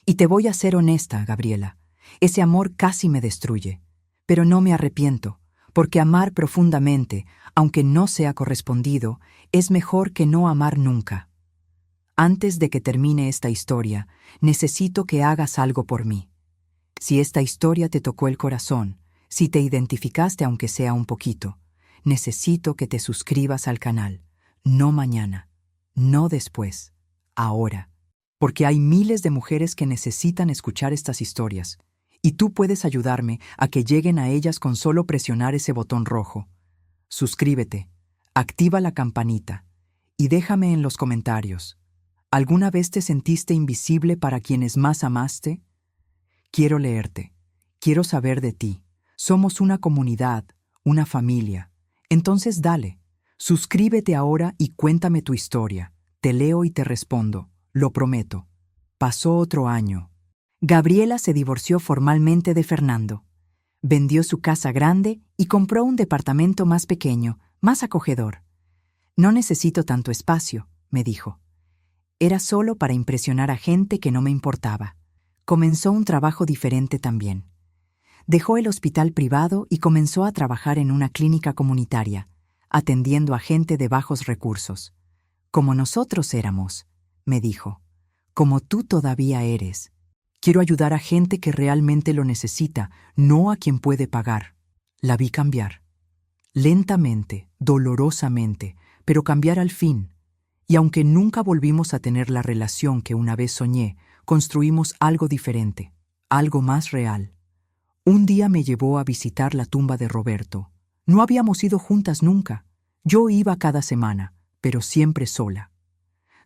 [SPEAKER 1] Y te voy a ser honesta, Gabriela. Ese amor casi me destruye. Pero no me arrepiento, porque amar profundamente, aunque no sea correspondido, es mejor que no amar nunca. Antes de que termine esta historia, necesito que hagas algo por mí. Si esta historia te tocó el corazón, si te identificaste aunque sea un poquito, necesito que te suscribas al canal. No mañana, no después, ahora. Porque hay miles de mujeres que necesitan escuchar estas historias, y tú puedes ayudarme a que lleguen a ellas con solo presionar ese botón rojo. Suscríbete, activa la campanita, y déjame en los comentarios. ¿Alguna vez te sentiste invisible para quienes más amaste? Quiero leerte, quiero saber de ti. Somos una comunidad, una familia. Entonces dale, suscríbete ahora y cuéntame tu historia. Te leo y te respondo, lo prometo. Pasó otro año. Gabriela se divorció formalmente de Fernando. Vendió su casa grande y compró un departamento más pequeño, más acogedor. No necesito tanto espacio, me dijo. Era solo para impresionar a gente que no me importaba. Comenzó un trabajo diferente también. Dejó el hospital privado y comenzó a trabajar en una clínica comunitaria, atendiendo a gente de bajos recursos. Como nosotros éramos, me dijo. Como tú todavía eres. Quiero ayudar a gente que realmente lo necesita, no a quien puede pagar. La vi cambiar. Lentamente, dolorosamente, pero cambiar al fin. Y aunque nunca volvimos a tener la relación que una vez soñé, construimos algo diferente, algo más real. Un día me llevó a visitar la tumba de Roberto. No habíamos ido juntas nunca. Yo iba cada semana, pero siempre sola.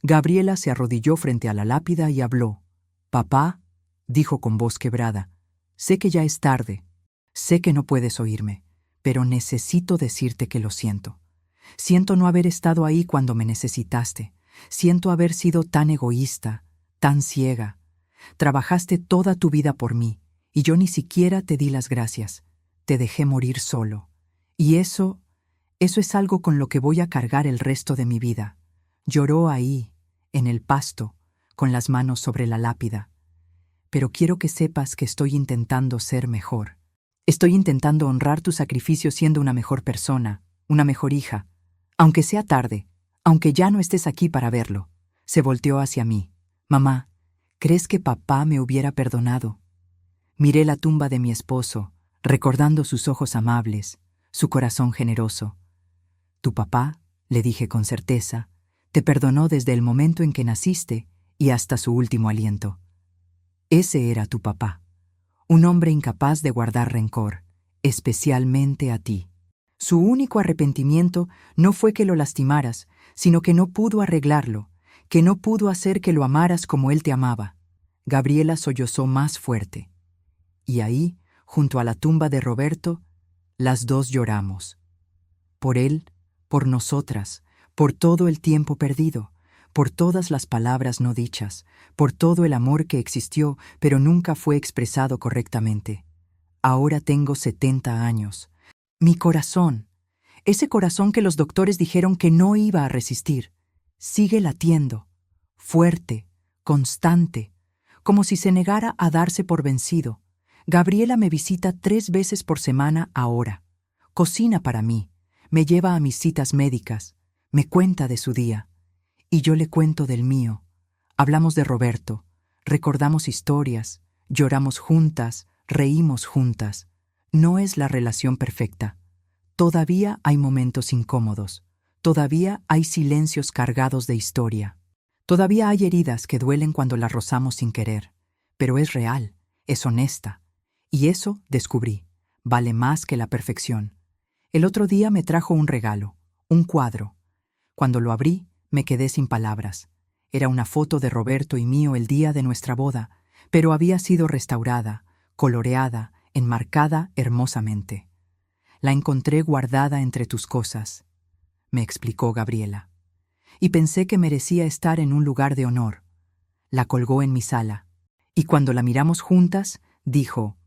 [SPEAKER 1] Gabriela se arrodilló frente a la lápida y habló. «Papá», dijo con voz quebrada, «sé que ya es tarde. Sé que no puedes oírme, pero necesito decirte que lo siento. Siento no haber estado ahí cuando me necesitaste. Siento haber sido tan egoísta, tan ciega. Trabajaste toda tu vida por mí, y yo ni siquiera te di las gracias. Te dejé morir solo. Y eso es algo con lo que voy a cargar el resto de mi vida». Lloró ahí, en el pasto, con las manos sobre la lápida. «Pero quiero que sepas que estoy intentando ser mejor. Estoy intentando honrar tu sacrificio siendo una mejor persona, una mejor hija. Aunque sea tarde, aunque ya no estés aquí para verlo». Se volteó hacia mí. «Mamá, ¿crees que papá me hubiera perdonado?» Miré la tumba de mi esposo, recordando sus ojos amables, su corazón generoso. «Tu papá», le dije con certeza, «te perdonó desde el momento en que naciste y hasta su último aliento. Ese era tu papá, un hombre incapaz de guardar rencor, especialmente a ti. Su único arrepentimiento no fue que lo lastimaras, sino que no pudo arreglarlo, que no pudo hacer que lo amaras como él te amaba». Gabriela sollozó más fuerte. Y ahí, junto a la tumba de Roberto, las dos lloramos. Por él, por nosotras, por todo el tiempo perdido, por todas las palabras no dichas, por todo el amor que existió pero nunca fue expresado correctamente. Ahora tengo 70 años. Mi corazón, ese corazón que los doctores dijeron que no iba a resistir, sigue latiendo, fuerte, constante, como si se negara a darse por vencido. Gabriela me visita 3 veces por semana ahora. Cocina para mí, me lleva a mis citas médicas, me cuenta de su día. Y yo le cuento del mío. Hablamos de Roberto, recordamos historias, lloramos juntas, reímos juntas. No es la relación perfecta. Todavía hay momentos incómodos. Todavía hay silencios cargados de historia. Todavía hay heridas que duelen cuando las rozamos sin querer. Pero es real, es honesta. Y eso descubrí. Vale más que la perfección. El otro día me trajo un regalo, un cuadro. Cuando lo abrí, me quedé sin palabras. Era una foto de Roberto y mío el día de nuestra boda, pero había sido restaurada, coloreada, enmarcada hermosamente. La encontré guardada entre tus cosas, me explicó Gabriela, y pensé que merecía estar en un lugar de honor. La colgó en mi sala, y cuando la miramos juntas, dijo: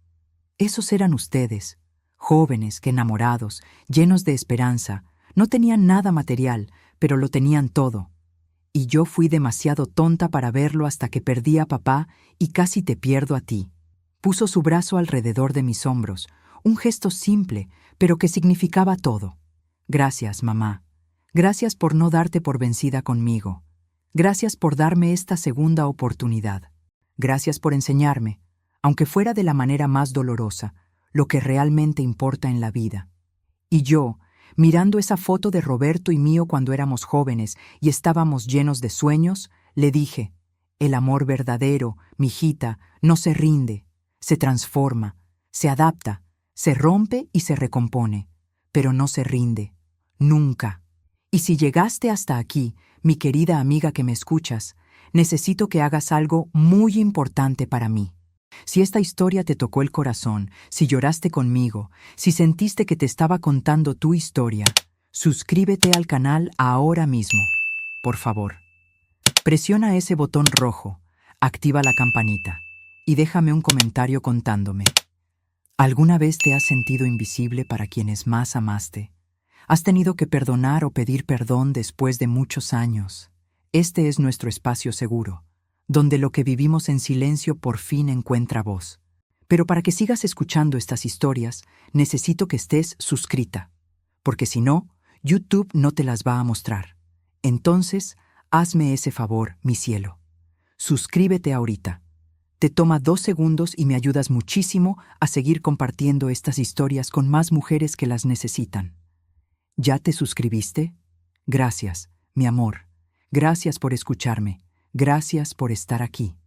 [SPEAKER 1] «Esos eran ustedes, jóvenes que enamorados, llenos de esperanza, no tenían nada material, pero lo tenían todo. Y yo fui demasiado tonta para verlo hasta que perdí a papá y casi te pierdo a ti». Puso su brazo alrededor de mis hombros, un gesto simple, pero que significaba todo. «Gracias, mamá. Gracias por no darte por vencida conmigo. Gracias por darme esta segunda oportunidad. Gracias por enseñarme, aunque fuera de la manera más dolorosa, lo que realmente importa en la vida». Y yo, mirando esa foto de Roberto y mío cuando éramos jóvenes y estábamos llenos de sueños, le dije: «El amor verdadero, mijita, no se rinde, se transforma, se adapta, se rompe y se recompone, pero no se rinde, nunca. Y si llegaste hasta aquí, mi querida amiga que me escuchas, necesito que hagas algo muy importante para mí. Si esta historia te tocó el corazón, si lloraste conmigo, si sentiste que te estaba contando tu historia, suscríbete al canal ahora mismo, por favor. Presiona ese botón rojo, activa la campanita y déjame un comentario contándome. ¿Alguna vez te has sentido invisible para quienes más amaste? ¿Has tenido que perdonar o pedir perdón después de muchos años? Este es nuestro espacio seguro, donde lo que vivimos en silencio por fin encuentra voz. Pero para que sigas escuchando estas historias, necesito que estés suscrita, porque si no, YouTube no te las va a mostrar. Entonces, hazme ese favor, mi cielo. Suscríbete ahorita. Te toma 2 segundos y me ayudas muchísimo a seguir compartiendo estas historias con más mujeres que las necesitan. ¿Ya te suscribiste? Gracias, mi amor. Gracias por escucharme. Gracias por estar aquí.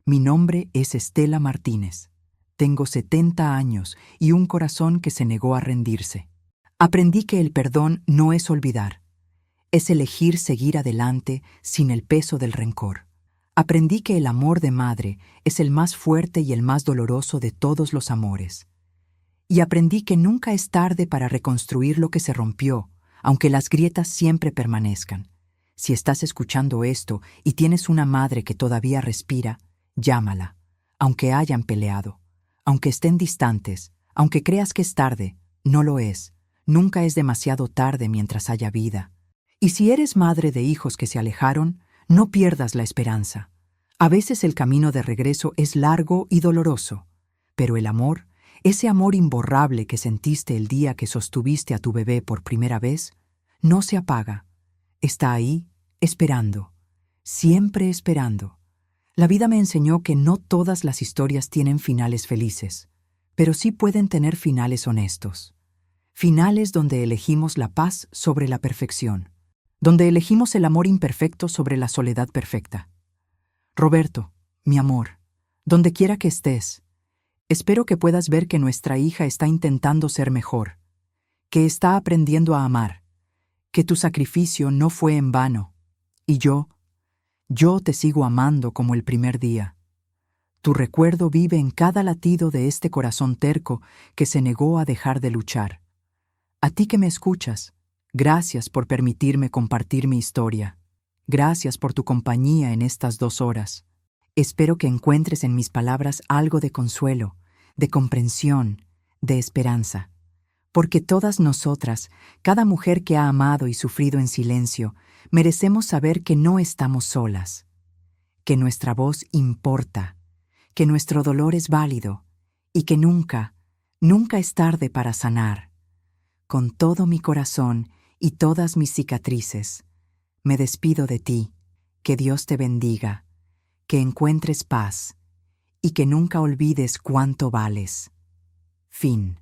[SPEAKER 1] Mi nombre es Estela Martínez. Tengo 70 años y un corazón que se negó a rendirse. Aprendí que el perdón no es olvidar. Es elegir seguir adelante sin el peso del rencor. Aprendí que el amor de madre es el más fuerte y el más doloroso de todos los amores. Y aprendí que nunca es tarde para reconstruir lo que se rompió, aunque las grietas siempre permanezcan. Si estás escuchando esto y tienes una madre que todavía respira, llámala, aunque hayan peleado, aunque estén distantes, aunque creas que es tarde, no lo es. Nunca es demasiado tarde mientras haya vida. Y si eres madre de hijos que se alejaron, no pierdas la esperanza. A veces el camino de regreso es largo y doloroso, pero el amor, ese amor imborrable que sentiste el día que sostuviste a tu bebé por primera vez, no se apaga. Está ahí, esperando, siempre esperando. La vida me enseñó que no todas las historias tienen finales felices, pero sí pueden tener finales honestos. Finales donde elegimos la paz sobre la perfección, donde elegimos el amor imperfecto sobre la soledad perfecta. Roberto, mi amor, donde quiera que estés, espero que puedas ver que nuestra hija está intentando ser mejor, que está aprendiendo a amar, que tu sacrificio no fue en vano, y yo te sigo amando como el primer día. Tu recuerdo vive en cada latido de este corazón terco que se negó a dejar de luchar. A ti que me escuchas, gracias por permitirme compartir mi historia. Gracias por tu compañía en estas 2 horas. Espero que encuentres en mis palabras algo de consuelo, de comprensión, de esperanza. Porque todas nosotras, cada mujer que ha amado y sufrido en silencio, merecemos saber que no estamos solas, que nuestra voz importa, que nuestro dolor es válido y que nunca, nunca es tarde para sanar. Con todo mi corazón y todas mis cicatrices, me despido de ti, que Dios te bendiga, que encuentres paz y que nunca olvides cuánto vales. Fin.